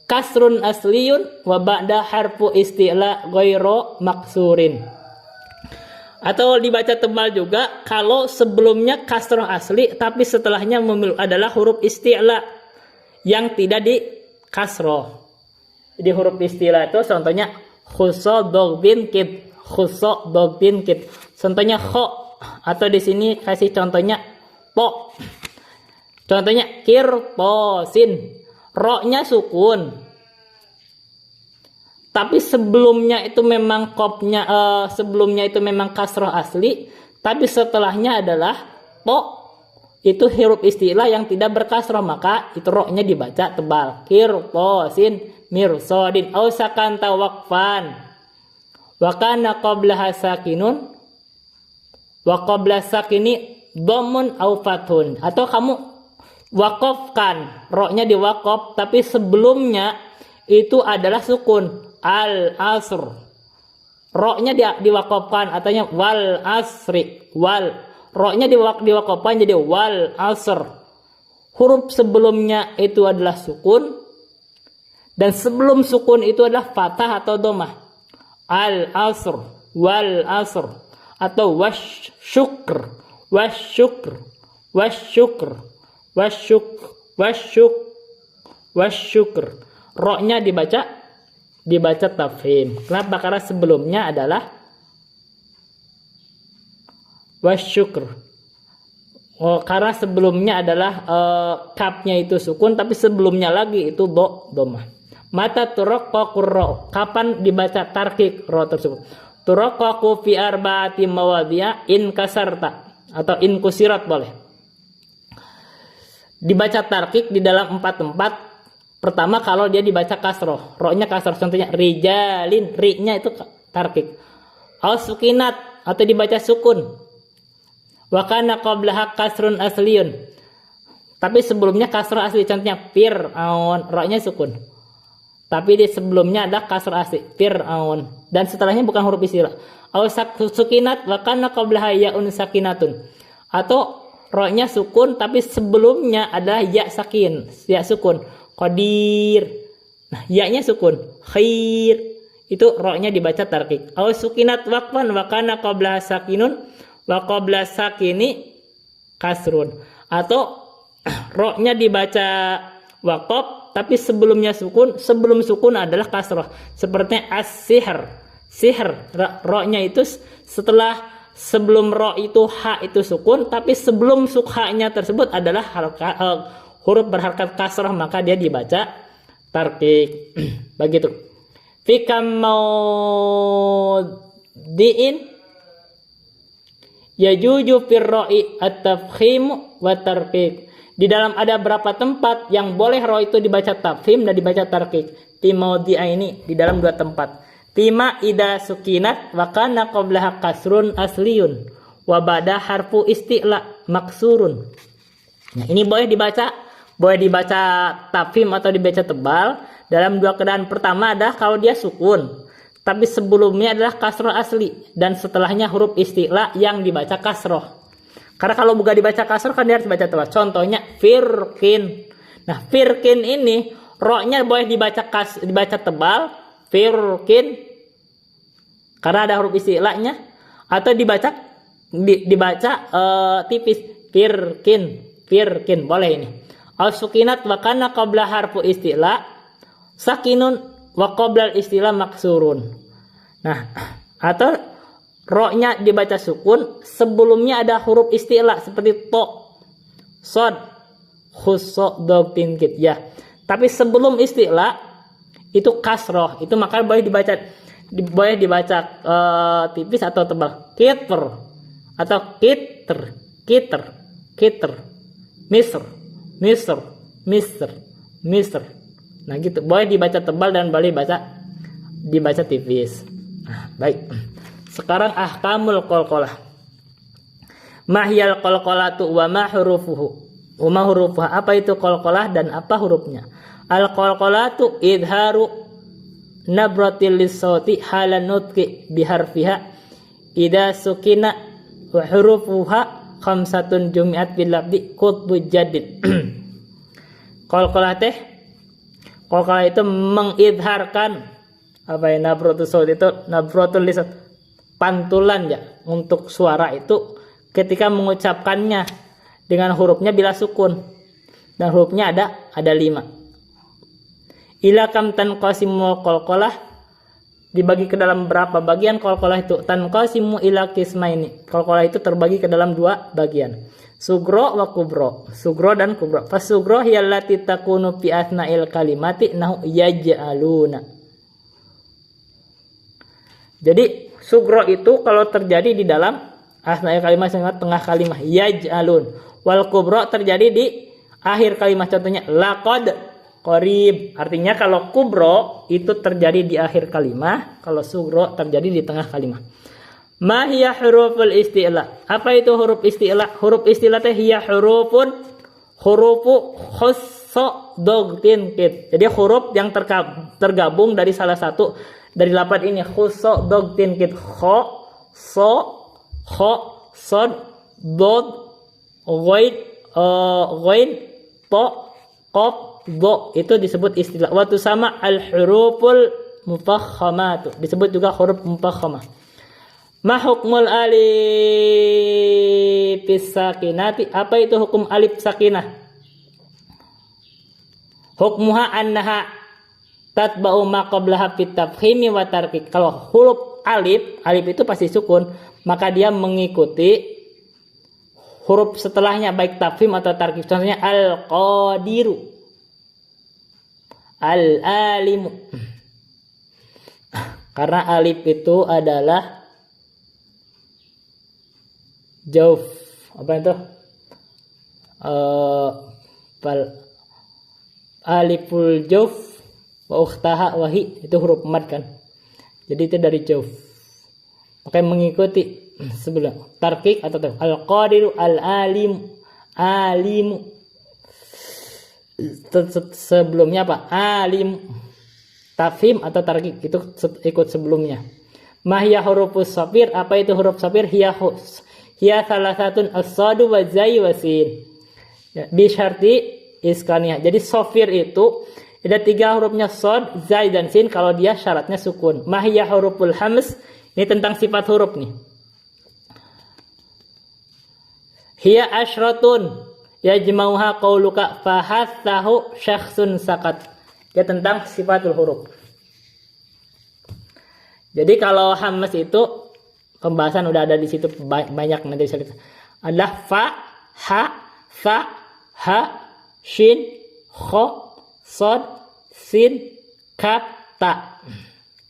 [SPEAKER 1] kasrun asliyun wa ba'da harfu isti'la ghairu maksurin. Atau dibaca tebal juga kalau sebelumnya kasroh asli tapi setelahnya adalah huruf isti'la yang tidak di kasroh. Jadi huruf isti'la itu contohnya khuso dogbin kid. Contohnya kho, atau di sini kasih contohnya po. Contohnya kirtosin. Ro-nya sukun. Tapi sebelumnya itu memang sebelumnya itu memang kasroh asli, tapi setelahnya adalah po, itu huruf istilah yang tidak berkasroh, maka itu ro-nya dibaca tebal. Kirtosin mirsodin au sakanta waqfan wa kana qablaha sakinun wa qabla sakini dhamun au fathun. Atau kamu wakofkan, ro-nya diwakof tapi sebelumnya itu adalah sukun. Al-asr, ro-nya diwakofkan, artinya wal asri. Ro-nya diwakofkan jadi wal asr. Huruf sebelumnya itu adalah sukun, dan sebelum sukun itu adalah fathah atau domah. Al-asr, wal asr, atau wasyukr. Ro-nya dibaca tafhim. Kenapa? Karena sebelumnya adalah wasyukr. Karena sebelumnya adalah kapnya itu sukun, tapi sebelumnya lagi itu domah. Mata turaqqaqur ro. Kapan dibaca tarqiq ro tersebut? Turaqqaqu fi arba'ati mawadhi'a in kasarta atau in kusirat boleh. Dibaca tarqiq di dalam 4 tempat. Pertama kalau dia dibaca kasroh, ro-nya kasroh, contohnya rijalin, ri-nya itu tarqiq. Au sukinat atau dibaca sukun. Wa kana qablaha kasrun asliyun. Tapi sebelumnya kasroh asli, contohnya fir'aun, ro-nya sukun. Tapi di sebelumnya ada kasroh asli, fir'aun, dan setelahnya bukan huruf istilah. Au sukinat wa kana qablaha ya'un sakinatun. atau ro-nya sukun tapi sebelumnya adalah ya sakin, ya sukun. Qadir. Nah, ya-nya sukun. Khair. Itu ro-nya dibaca tarkik. Aw sukinat waqfan wa kana qabla sakinun wa qabla sakini kasrun. Atau ro-nya dibaca waqaf tapi sebelumnya sukun, sebelum sukun adalah kasrah. Seperti as-sihr. Sihr, ro-nya itu setelah sebelum ro itu ha itu sukun, tapi sebelum ha-nya tersebut adalah huruf berharkat kasrah, maka dia dibaca tarkik. Begitu. Fi kamaudiin yajuju fir ra'i at-tafkhim wa tarkik. Di dalam ada berapa tempat yang boleh ro itu dibaca tafkhim dan dibaca tarkik? Fi maudi'aini, di dalam 2 tempat. Tima ida sukinat wa kana qablaha kasrun asliyun wa ba'da harfu isti'la maksurun. Nah, ini boleh dibaca tafkhim atau dibaca tebal dalam 2 keadaan. Pertama adalah kalau dia sukun tapi sebelumnya adalah kasroh asli dan setelahnya huruf isti'la yang dibaca kasroh. Karena kalau bukan dibaca kasroh kan dia harus dibaca tebal. Contohnya firkin. Nah, firkin ini ro-nya boleh dibaca tebal, firkin, karena ada huruf isti'lanya, atau dibaca tipis, firkin boleh ini. Al sukinat wa kana qabla harfu isti'la sakinun wa qabla isti'la maksurun. Nah, atau ro-nya dibaca sukun, sebelumnya ada huruf isti'la seperti to, sod, khusso, dog, tinkit ya. Tapi sebelum isti'la itu kasroh, itu maka boleh dibaca tipis atau tebal. Kitr atau kitr, misr. Nah gitu, boleh dibaca tebal dan boleh dibaca tipis. Nah, baik. Sekarang ahkamul qalqalah. Mahyal qalqalatu wa ma hurufuhu. Wa ma hurufuha, apa itu qalqalah dan apa hurufnya? Al qalqalatu idharu nabratil lisauti halan nutqi biharfiha idza sukina wa hurufuha khamsatun jumi'at bil labdi qutbu jadid. Qalqalah itu mengidharkan apa ya, nabratul saut itu nabratul lisan, pantulan ya untuk suara itu ketika mengucapkannya dengan hurufnya bila sukun, dan hurufnya ada 5. Ila kam tanqasimul qalqalah, dibagi ke dalam berapa bagian qalqalah itu? Tanqasimu ila qismaini. Qalqalah itu terbagi ke dalam 2 bagian. Sugro wa kubro. Sugro dan kubro. Fasugro hiya allati takunu fi asna'il kalimati nahu yaj'aluna. Jadi sugro itu kalau terjadi di dalam asna'il kalimat, tengah kalimat, yaj'alun. Wal kubro terjadi di akhir kalimat, contohnya laqad, qarib. Artinya kalau kubro itu terjadi di akhir kalimat, kalau sugro terjadi di tengah kalimat. Ma hiya huruful isti'la? Apa itu huruf isti'la? Huruf isti'la teh hiya hurufu khusso dogtin kit. Jadi huruf yang tergabung dari salah satu dari lafaz ini, khusso dogtin kit. Kho, so, kho, sod, dod, ghain, to, qaf, do, itu disebut istilah. Waktu sama al-huruful mufakhamah, disebut juga huruf mufakhamah. Ma hukmul alif sakinati? Apa itu hukum alif sakinah? Hukmuha annaha tatba'u ma qablaha fit tafkhimi wa tarkik. Kalau huruf alif itu pasti sukun, maka dia mengikuti huruf setelahnya baik tafkhim atau tarkik. Contohnya al-qadiru, al-alimu. Karena alif itu adalah jauf, apa itu? Aliful jauf wa ukhtaha wahi, itu huruf mad kan. Jadi itu dari jauf. Maka mengikuti sebelum tarkik atau al-qadiru, al-alim, alimu. Sebelumnya apa? Alim. Tafhim atau tarkik itu ikut sebelumnya. Mahya hurufus safir? Apa itu huruf safir? hiya salasatun as-sadu wa zai wa sin. Ya, bi syarti iskaniyah. Jadi sofir itu ada 3 hurufnya sod, zai dan sin kalau dia syaratnya sukun. Mahiyah huruful hams, ini tentang sifat huruf nih. Hiya asyratun yajmauha qauluka fahathahu syakhsun sakat. Dia tentang sifatul huruf. Jadi kalau hams itu pembahasan udah ada di situ banyak nanti saya lihat. Adalah fa, ha, sa, ha, shin, kho, sod, sin, kaf, ta.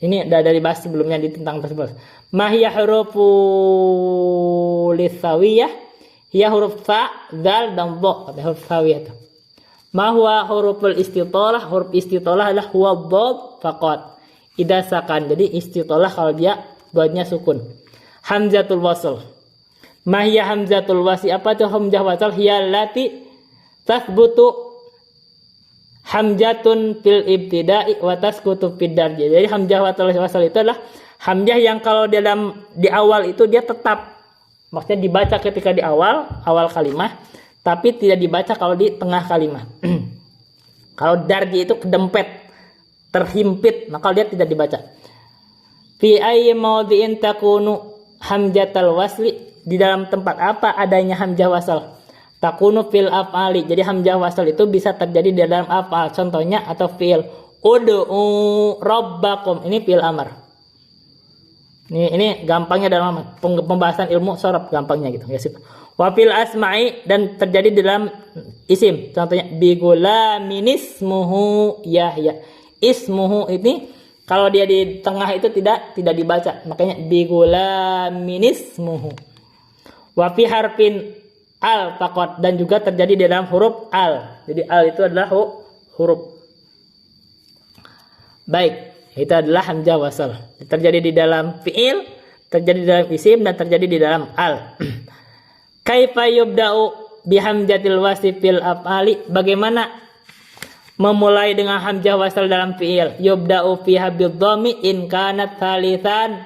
[SPEAKER 1] Ini udah dari bahas sebelumnya di tentang tersebut. Mahiyah huruful lisawiyah, hiya huruf fa, zal dan dha, kata huruf sawiyah itu. Ma huwa huruful istitolah, huruf istitolah adalah huwa dhad faqat. Idza sakan. Jadi istitolah kalau dia dhatnya sukun. Hamzatul wasl. Ma hiya hamzatul wasl? Apa itu hamzah wasl? Hiya allati tathbutu hamzatun fil ibtida'i wa tasqutu fid darji. Jadi hamzah wasl itu adalah hamzah yang kalau di awal itu dia tetap, maksudnya dibaca ketika di awal kalimat, tapi tidak dibaca kalau di tengah kalimat. Kalau darji itu kedempet, terhimpit, maka dia tidak dibaca. Fi ayyi mawdi'in takunu hamzatul wasli, di dalam tempat apa adanya hamzah wasal? Takunu fil af'ali. Jadi hamzah wasal itu bisa terjadi di dalam af'al. Contohnya atau fi'il. Ud'u rabbakum. Ini fi'il amar. Ini gampangnya dalam pembahasan ilmu sorof, gampangnya gitu ya sih. Wa fil asma'i, dan terjadi di dalam isim. Contohnya bi gulamin ismuhu Yahya. Ismuhu ini kalau dia di tengah itu tidak dibaca. Makanya bi gulamin ismuhu. Wa fi harfin al faqat, dan juga terjadi di dalam huruf al. Jadi al itu adalah huruf. Baik, itu adalah hamzah wasal. Terjadi di dalam fi'il, terjadi di dalam isim, dan terjadi di dalam al. Kaifa yubda'u bihamzatil wasli fil af'ali? Bagaimana memulai dengan hamzah wasal dalam fi'il? Yubda'u fiha bidhammi in kana thalithan,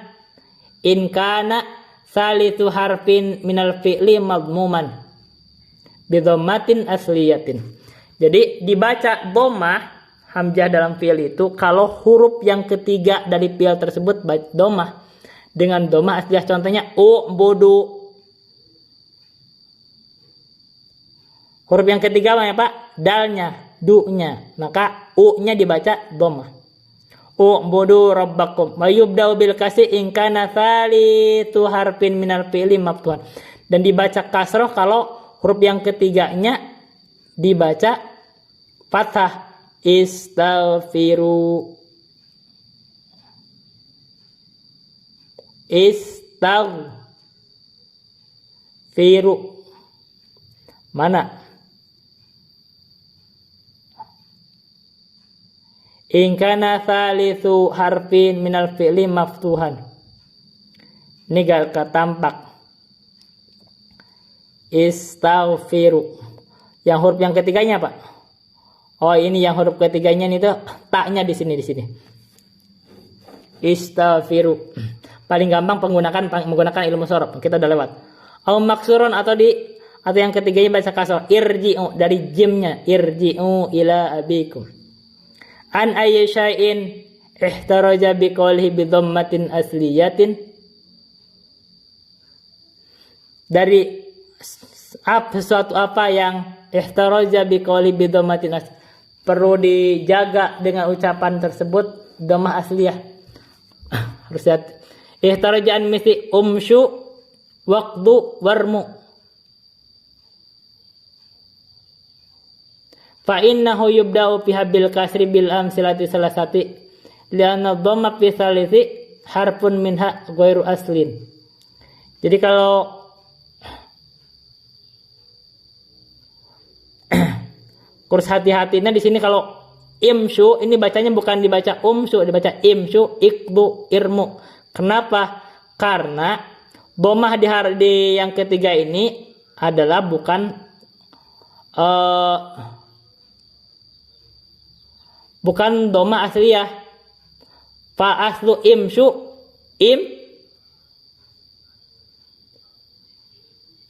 [SPEAKER 1] in kana salisu harfin minal fi'li madmuman bidhammatin asliyatin. Jadi dibaca dhammah hamzah dalam fi'il itu kalau huruf yang ketiga dari fi'il tersebut dhammah dengan dhammah asliyah. Contohnya u'budu. Huruf yang ketiga apa ya Pak? Dalnya, du-nya. Maka u-nya dibaca dhammah. U'budu rabbakum. Wa yubda'u bil kasri in kana thalithu harfin minal fi'li maftuhan. Dan dibaca kasroh kalau huruf yang ketiganya dibaca fathah. Istaghfiru. Istaghfiru. Mana? In kana thalithu harfin minal fi'li maftuhan. Ini gak tampak. Istaghfiru. Yang huruf yang ketiganya Pak? Oh, ini yang huruf ketiganya itu taknya di sini. Istaghfiru. Paling gampang menggunakan ilmu sorof. Kita udah lewat. Au maksurun atau yang ketiganya baca kasroh. Irji'u, dari jimnya. Irji'u ila abikum. An ayyi syai'in ihtaraja biqaulihi bi dhammatin asliyatin. Dari sesuatu apa yang ihtaraja biqauli bi dhammatin asliyatin, perlu dijaga dengan ucapan tersebut dhammah asliyah. Harus lihat. Ihtaraja an misli umsyu waqdu warmu. Fa innahu yubda'u fiha bil kasri bil amsilati salasati li'anna dhamma fi salisi harfun minha ghairu aslin. Jadi kalau kurs hati-hatinya di sini, kalau imsyu ini bacanya bukan dibaca umsyu, dibaca imsyu, ikdu, irmu. Kenapa? Karena dhammah di yang ketiga ini adalah bukan dhammah asliyah. Fa aslu imsyu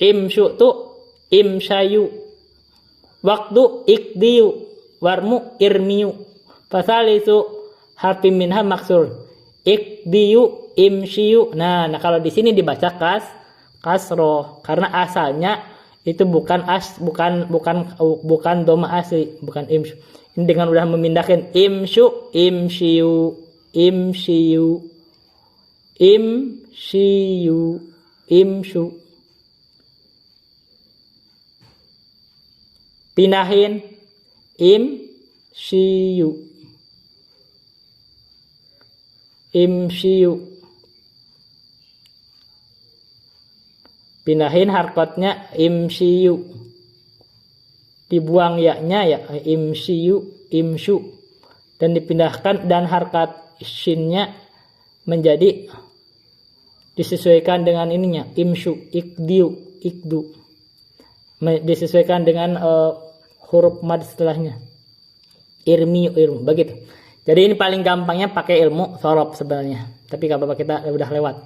[SPEAKER 1] imsyu tu imsyayu, waktu ikdiyu, warmu irmiyu, fasalisu harfi minha maksur, ikdiyu imsyiyu. Nah, kalau di sini dibaca kasroh karena asalnya itu bukan doma asli, bukan imsyu. Ini dengan udah memindahkan imsyu, imsyiyu, imsyiyu, imsyiyu, imsyu. Pindahin imsyiyu, imsyiyu. Pindahin harkotnya imsyiyu, dibuang yaknya ya imsyiyu, imsyu, dan dipindahkan dan harkat shinnya menjadi disesuaikan dengan ininya imsyu, ikdiu, ikdu, disesuaikan dengan huruf mad setelahnya irmi, irmu, begitu. Jadi ini paling gampangnya pakai ilmu sorob sebenarnya, tapi gak apa-apa, kita udah lewat.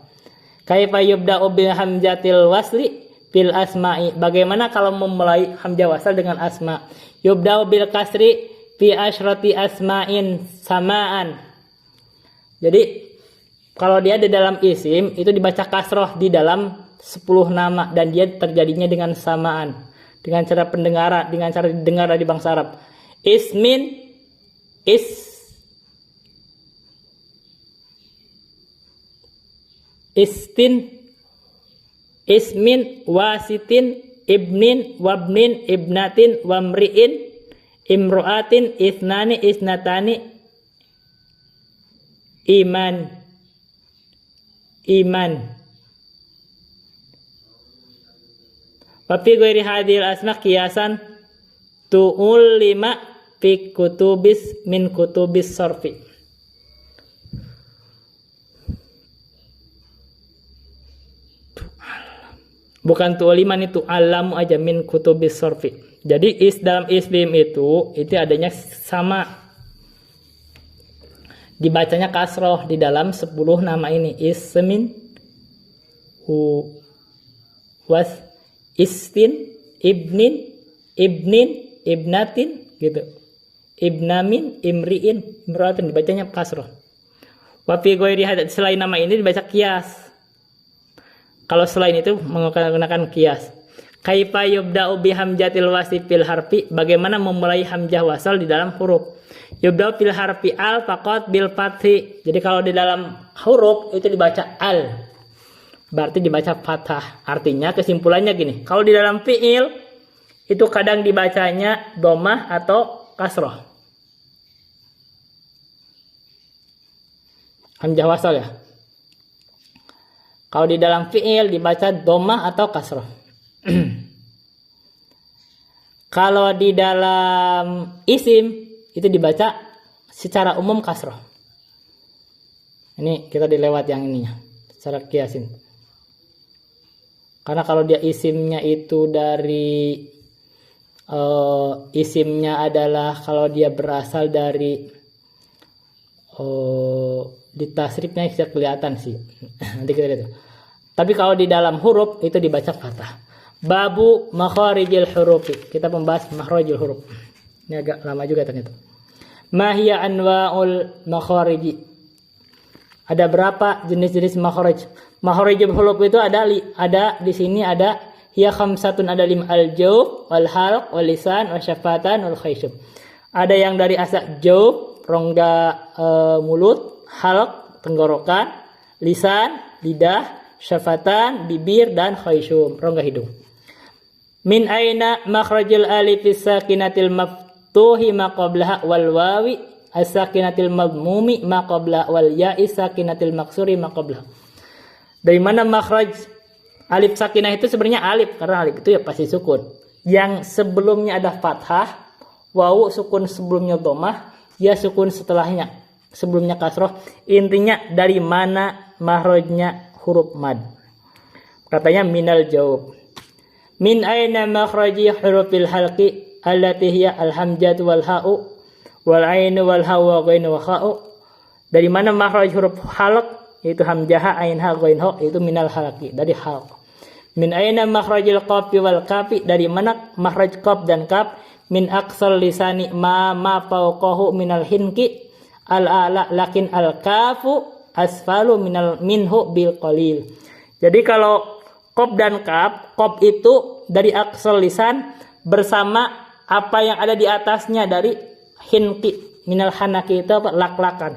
[SPEAKER 1] Kaifa yubda'u bil hamzatil wasli bil asma'i. Bagaimana kalau memulai hamzah wasal dengan asma? Yubda'u bil kasri fi asyrati asma'in samaan. Jadi kalau dia di dalam isim itu dibaca kasroh di dalam 10 nama dan dia terjadinya dengan samaan, dengan cara pendengaran, dengan cara didengar di bangsa Arab. Ismin, istin, ismin, wasitin, ibnin, wabnin, ibnatin, wamriin, imro'atin, isnani, isnatani, iman, iman. Wafi ghairi hadhil asma kiasan tu'ul lima fi kutubis min kutubis sorfi. Bukan tu'liman, itu alamu aja min kutubis sorfi. Jadi dalam isbim itu adanya sama, dibacanya kasroh di dalam 10 nama ini. Ismin, was, istin, ibnin, ibnin, ibnatin, gitu. Ibnamin, imriin, imroatin, dibacanya kasroh. Wafi ghairi hadza, selain nama ini dibaca kias. Kalau selain itu menggunakan kias. Kaifa yubda'u bi hamzatil wasli fil harfi, bagaimana memulai hamzah wasal di dalam huruf. Yubda'u fil harfi al faqat bil fathi. Jadi kalau di dalam huruf itu dibaca al, berarti dibaca fathah. Artinya kesimpulannya gini, kalau di dalam fiil itu kadang dibacanya dhammah atau kasroh. Hamzah wasal ya. Kalau di dalam fiil dibaca dhammah atau kasroh. Kalau di dalam isim itu dibaca secara umum kasroh. Ini kita dilewat yang ininya secara kiasin. Karena kalau dia isimnya itu dari isimnya adalah kalau dia berasal dari di tasrifnya bisa kelihatan sih. Nanti kita lihat. Tapi kalau di dalam huruf itu dibaca fathah. Babu makharijil hurufi. Kita membahas makharijil huruf. Ini agak lama juga ternyata. Mahia anwa'ul makhariji. Ada berapa jenis-jenis makharij? Makharijul huruf itu ada di sini ada hiya khamsatun, ada 5, al-jawf, wal halq, wal lisan, wal syafatan, wal khayshum. Ada yang dari asal jawf, rongga mulut, halq, tenggorokan, lisan, lidah, syafatan, bibir, dan khayshum, rongga hidung. Min aina makhrajul alif as-sakinatil maftuhi ma qablaha wal wawi as-sakinatil madmumi ma qablaha wal ya'i sakinatil maksuri ma qablaha. Dari mana makhraj alif sakinah itu? Sebenarnya alif, karena alif itu ya pasti sukun. Yang sebelumnya ada fathah, wawu sukun sebelumnya dhammah, ya sukun setelahnya, sebelumnya kasroh. Intinya dari mana makhrajnya huruf mad? Katanya minal jawab. Min aina makhraji hurufil halqi allati hiya al-hamzatu wal ha'u wal ainu wal ha wa ghainu wa kha'u. Dari mana makhraj huruf halq? Itu hamzah, ain, ha, ghain, ha, itu minal halqi, dari halq. Min aina makhrajul qafi wal kafi, dari mana makhraj qaf dan kaf? Min aqsal lisani ma fawqahu minal hinki al a'la lakin al kafu asfalu minhu bil qalil. Jadi kalau qaf dan kaf, qaf itu dari aqsal lisan bersama apa yang ada di atasnya dari hinki. Minal hanaki itu apa? Laklakan.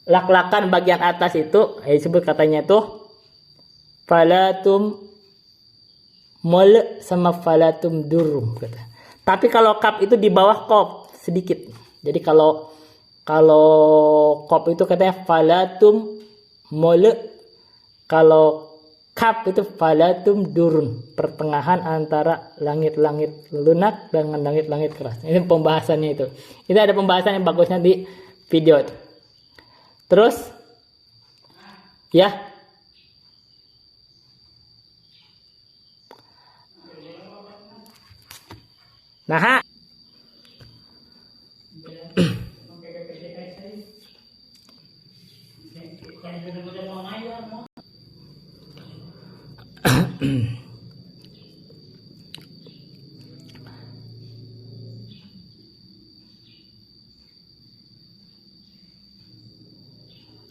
[SPEAKER 1] Laklakan bagian atas itu disebut katanya tuh falatum mol sama falatum durum kata. Tapi kalau kaf itu di bawah qaf sedikit. Jadi kalau qaf itu katanya falatum mol, kalau kaf itu falatum durun, pertengahan antara langit-langit lunak dengan langit-langit keras. Ini pembahasannya itu. Itu ada pembahasan yang bagusnya di video itu. Terus ya. Nah,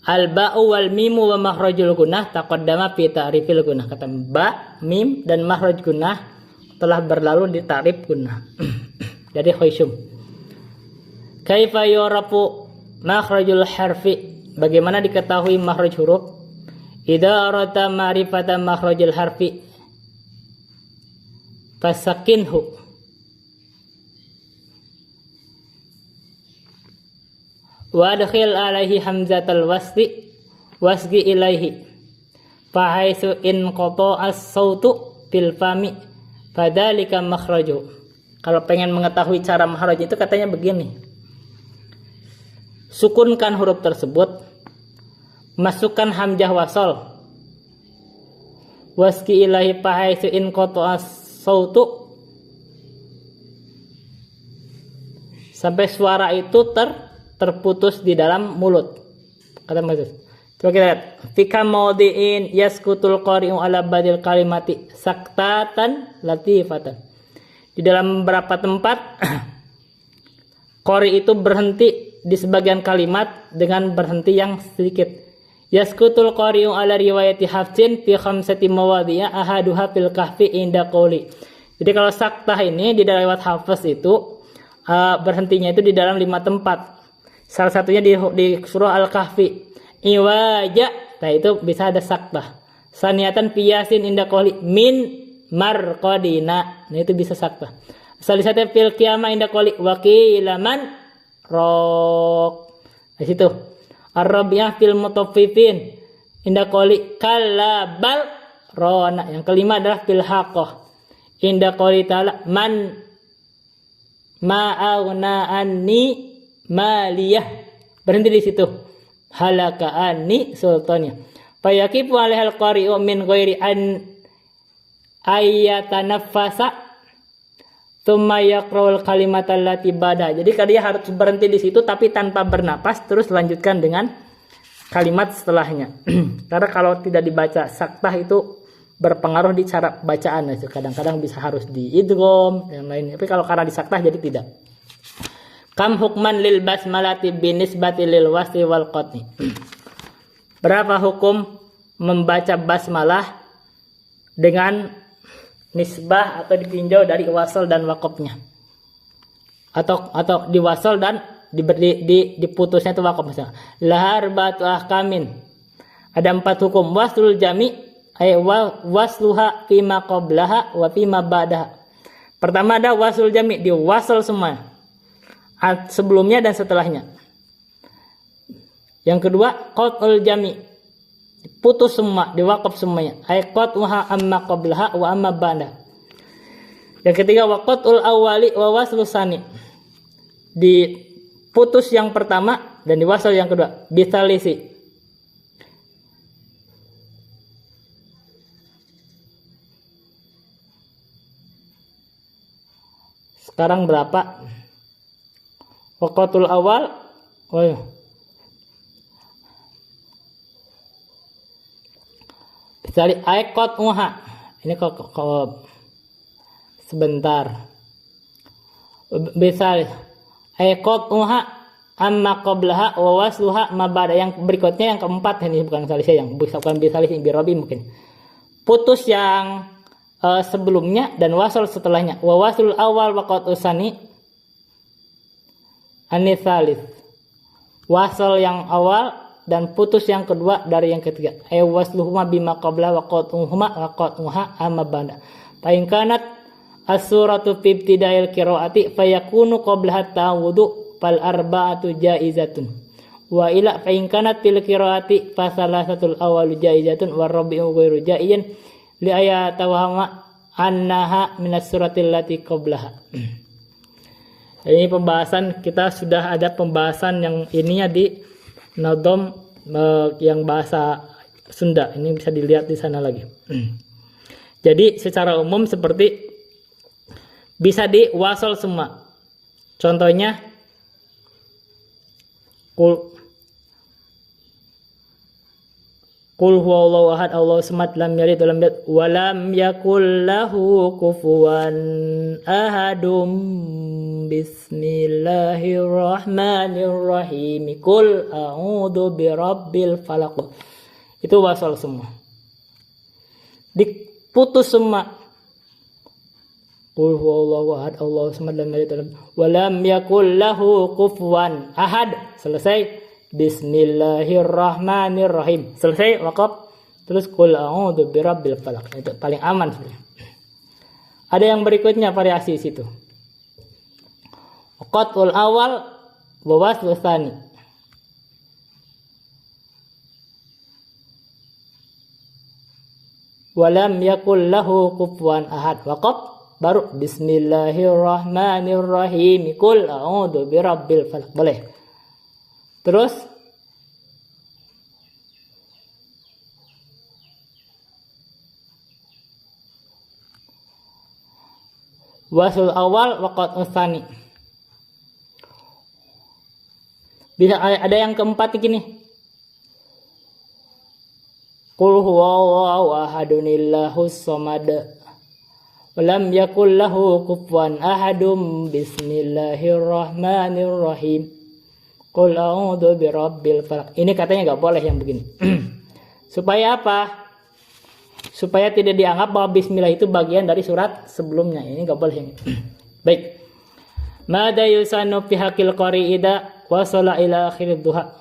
[SPEAKER 1] al-ba'u wal mimu wa makhrajul gunnah taqaddama fi ta'rifil gunnah. Kata ba, mim dan makhraj gunnah telah berlalu di ta'rif gunnah. Jadi khusyum. Kaifa yurafu makhrajul harfi? Bagaimana diketahui makhraj huruf? Idza arata ma'rifata makhrajul harfi fasakinhu. Wa adkhil alaihi hamzatal wasgi ilaihi fahaisu in qata'a as-sautu fil fami fadzalika makhraju. Kalau pengen mengetahui cara makhraj itu katanya begini. Sukunkan huruf tersebut, masukkan hamzah wasal, wasgi ilaihi fahaisu in qata'a as-sautu, sampai suara itu terputus di dalam mulut. Kata maksud. Coba kita lihat. Fika maudiin yaskutul qari'u ala badil kalimati saktatan latifatan. Di dalam beberapa tempat qari itu berhenti di sebagian kalimat dengan berhenti yang sedikit. Yaskutul qari'u ala riwayati Hafsin fi khamsati mawadhi'a ahaduha fil kahfi inda qawli. Jadi kalau saktah ini di dalam riwayat Hafiz itu berhentinya itu di dalam 5 tempat. Salah satunya di surah Al-Kahfi. Iwaja, nah itu bisa ada saktah. Saniatan piyasin inda qawli min marqadina. Nah itu bisa saktah. Salisatnya fil qiyamah inda qawli waqilaman rok. Di situ. Ar-rabi'ah fil mutaffifin inda qawli kallabal rona. Yang kelima adalah fil haqqah inda qawli ta'ala man ma'auna anni maliyah, berhenti di situ. Halaka anni sultannya. Fayaqifu alaihal qari'u min ghairi an ayatanaffasa tsumma yaqra'ul kalimata allati bada. Jadi dia harus berhenti di situ tapi tanpa bernapas, terus lanjutkan dengan kalimat setelahnya. Karena kalau tidak dibaca saktah itu berpengaruh di cara bacaan. Kadang-kadang bisa harus diidgham yang lain. Tapi kalau karena disaktah jadi tidak. Kam hukman lil basmalati binisbati lil wasli wal qatni. Berapa hukum membaca basmalah dengan nisbah atau ditinjau dari wasal dan waqafnya? Atau diwasal dan diputusnya itu waqaf misalnya. Lahar batu ahkamin. Ada 4 hukum. Waslul jami ay wasluha fima qablaha wa fima ba'daha. Pertama ada waslul jami, diwasal semua. Sebelumnya dan setelahnya. Yang kedua qat'ul jami, putus semua, diwaqaf semuanya. Ay qat'uha amma qablaha wa amma ba'da. Yang ketiga wa qat'ul awwali wa waslus sani, diputus yang pertama dan diwasal yang kedua. Bisalisi, sekarang berapa? Waqatul awal, oh ya, Misalnya aikot uha. Ini kok sebentar. Misalnya aikot uha amma qablaha wa wasluha ma ba'da. Yang berikutnya yang keempat, ini bukan salisnya, yang bukan bisalis birobi mungkin. Putus yang sebelumnya dan wasal setelahnya. Wa waslul awal wa qat usani anisalis. Wasal yang awal dan putus yang kedua dari yang ketiga. Ay wasluhuma bima qabla wa qatuhuma wa qatuha amma ba'da. Fa in kanat as-suratu fi ibtida'il qiraati fayakunu qablaha ta'awudu fal arba'atu jaizatun. Wa ila fa in kanat fil qiraati fa salasatul awalu jaizatun wa rabi'u ghairu jaizin li ayatawahama annaha minas suratil lati qablaha. Ini pembahasan, kita sudah ada pembahasan yang ininya di Nadom yang bahasa Sunda. Ini bisa dilihat di sana lagi. Jadi secara umum seperti bisa diwasal semua. Contohnya Qul huwallahu ahad Allahu samad lam yalid walam yulad walam yakul lahu kufuwan ahadum. Bismillahirrahmanirrahim. Qul a'udzu birabbil falaq. Itu wasal semua. Diputus semua. Qul huwallahu ahad Allahu samad lam yalid walam yakul lahu kufuwan ahad. Selesai. Bismillahirrahmanirrahim. Selesai, wakaf. Terus qul a'udzu birabbil falaq. Itu paling aman sebenarnya. Ada yang berikutnya variasi situ. Qatul awal wa waslu tsani. Walam yakul lahu kufuwan ahad. Waqaf baru bismillahirrahmanirrahim. Qul a'udzu birabbil falaq. Boleh. Terus wasul awal wa qatul tsani. Bisa ada yang keempat gini. Qul huwallahu ahadunillahus samad. Walam yakul lahu kufuwan ahadum. Bismillahirrahmanirrahim. Qul a'udzu birabbil falaq. Ini katanya nggak boleh yang begini. Supaya apa? Supaya tidak dianggap bahwa bismillah itu bagian dari surat sebelumnya. Ini nggak boleh yang ini. Baik. Mada yusanu fi haqqil qari'ida wasala ila akhir duha.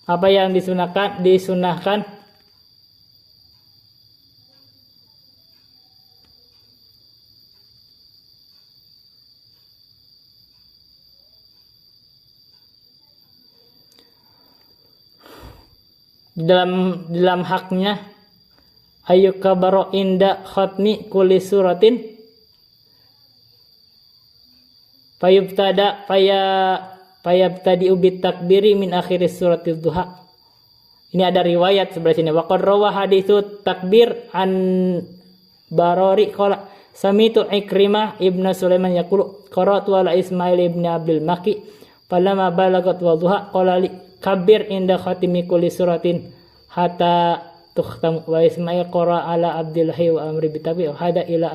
[SPEAKER 1] Apa yang disunahkan dalam haknya ayyukabaro inda khatmi kulli suratin fayabtadi ubit takbiri min akhir suratil duha. Ini ada riwayat sebelah sini. Wa qad rawa haditsu takbir an Barori qala samitu Ikrimah ibnu Sulaiman yaqulu qara'tu ala Ismail ibn Abdul Maki falamma balagat wadhuha qala li kabir inda khatimi kulli suratin hatta tukhtam. Wa Ismail qara ala Abdillahi wa amri bitabi hada ila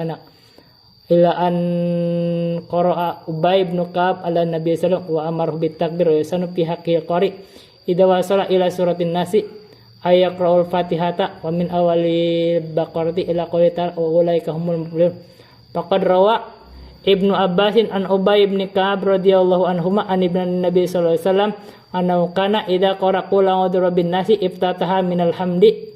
[SPEAKER 1] an qara'a Ubay bin Ka'ab ala Nabi sallallahu wa amaru bit takbir wa yasanu fi haqqil qari idza wasala ila suratin nasi ayaqra'ul fatihata wa min awali baqarati ila qouli ta'ala wa ulaika humul muflihun. Faqad rawa Ibnu Abbasin an Ubay bin Ka'ab radhiyallahu anhuma an ibn Nabi sallallahu alaihi wasallam annahu kana idza qara'a qul a'udzu birabbin nasi iftataha minal hamdi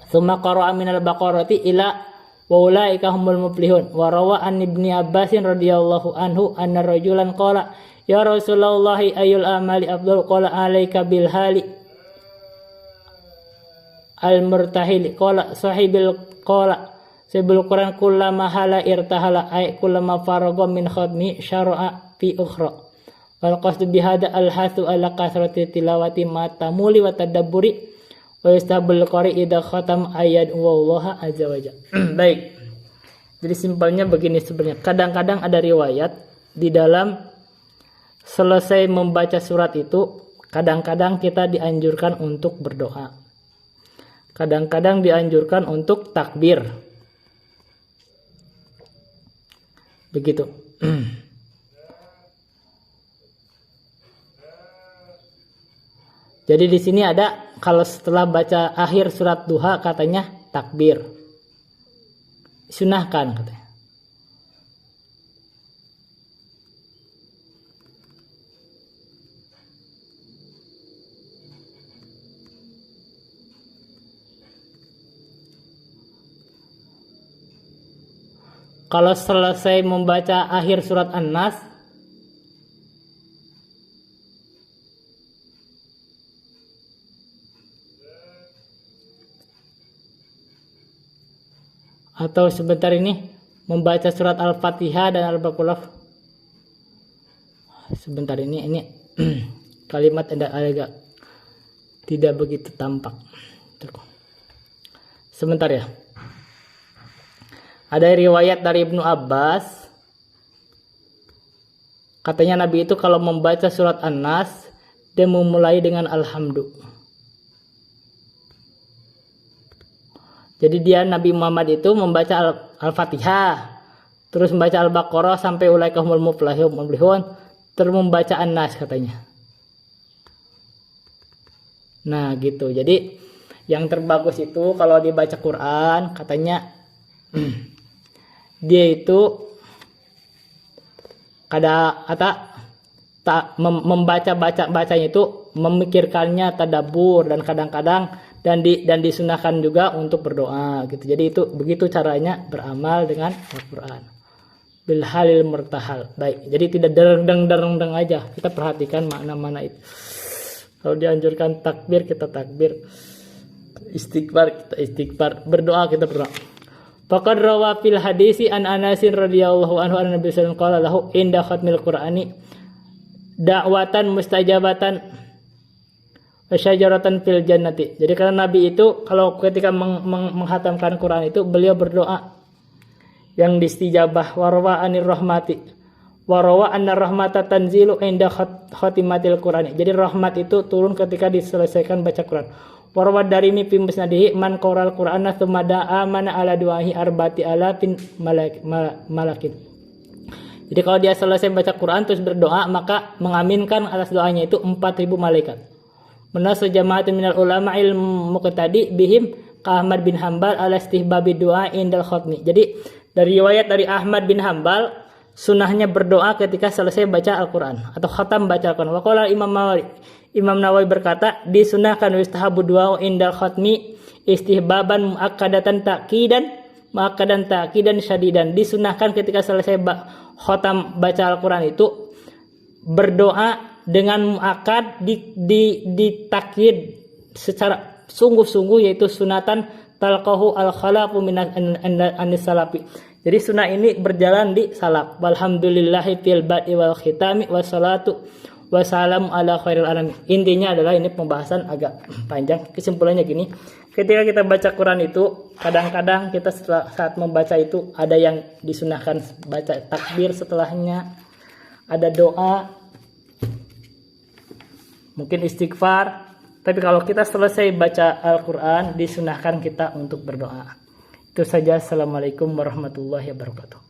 [SPEAKER 1] thumma qara'a minal baqarati ila wa ulaika humul muflihun. Wa rawa an ibni Abbasin radhiyallahu anhu anna rajulan qala ya Rasulullah ayyul amali afdal qala alayka bil hali al murtahil qala sahibil qala sebul Quran kullama hala irtahala ay kullama faragha min khatmi syara'a fi ukhra wal qasdu bihada al hasu ala kasrati tilawati ma tamuli wa tadabburi wa yastabul qari idza khatam ayat wallaha azza wajalla. Baik. Jadi simpelnya begini sebenarnya. Kadang-kadang ada riwayat di dalam selesai membaca surat itu, kadang-kadang kita dianjurkan untuk berdoa. Kadang-kadang dianjurkan untuk takbir. Begitu. Jadi di sini ada, kalau setelah baca akhir surat duha katanya takbir. Sunahkan katanya. Kalau selesai membaca akhir surat An-Nas, atau sebentar ini membaca surat Al-Fatihah dan Al-Baqarah. Sebentar ini kalimat agak tidak begitu tampak. Sebentar ya. Ada riwayat dari Ibnu Abbas, katanya Nabi itu kalau membaca surat An-Nas, dia memulai dengan Alhamdulillah. Jadi dia Nabi Muhammad itu membaca Al-Fatihah, terus membaca Al-Baqarah sampai ulaika humul muflihun, terus membaca An-Nas katanya. Nah gitu. Jadi yang terbagus itu kalau dibaca Quran katanya dia itu bacanya itu memikirkannya tadabbur, dan kadang-kadang dan disunahkan juga untuk berdoa gitu. Jadi itu begitu caranya beramal dengan Al-Qur'an. Bil halil murtahal. Baik. Jadi tidak dereng-dereng aja. Kita perhatikan makna-makna itu. Kalau dianjurkan takbir, kita takbir. Istighfar, kita istighfar. Berdoa, kita berdoa. Faqad rawa fil hadisi an Anasin radhiyallahu anhu an Nabi sallallahu alaihi wasallam qala lahu inda khatmil Qur'ani da'watan mustajabatan wa syajaratan fil jannati. Jadi karena Nabi itu kalau ketika menghatamkan Quran itu beliau berdoa yang distijabah, warwa anir rahmati, warwa anna rahmata tanzilu inda khatimatil Qur'ani. Jadi rahmat itu turun ketika diselesaikan baca Quran. Warwa dari ini fi musnadihi man qoral Qur'ana tsumma da'a mana ala du'ahi arba'ati alafin malakin. Jadi kalau dia selesai baca Quran terus berdoa, maka mengaminkan atas doanya itu 4.000 malaikat. Menas jama'atun minal ulama ilmu muqtadi bihim ka Ahmad bin Hanbal ala istihbabi du'a indal khatmi. Jadi dari riwayat dari Ahmad bin Hanbal, sunahnya berdoa ketika selesai baca Al-Quran atau khatam baca Al-Quran. Wa qala Imam Nawawi berkata, disunahkan yustahabu du'a indal khatmi istihbaban muakkadatan taqidan syadidan. Disunahkan ketika selesai khatam baca Al-Quran itu berdoa dengan muakkad ditakkid secara sungguh-sungguh, yaitu sunatan talqahu al-khalaqu anis salafi. Jadi sunnah ini berjalan di salaf. Walhamdulillahi fil bad'i wal khitami wassalatu wassalamu ala khairil alamin. Intinya adalah ini pembahasan agak panjang. Kesimpulannya gini, ketika kita baca Quran itu kadang-kadang kita saat membaca itu ada yang disunahkan baca takbir setelahnya, ada doa, mungkin istighfar. Tapi kalau kita selesai baca Al-Quran, disunahkan kita untuk berdoa. Itu saja. Assalamualaikum warahmatullahi wabarakatuh.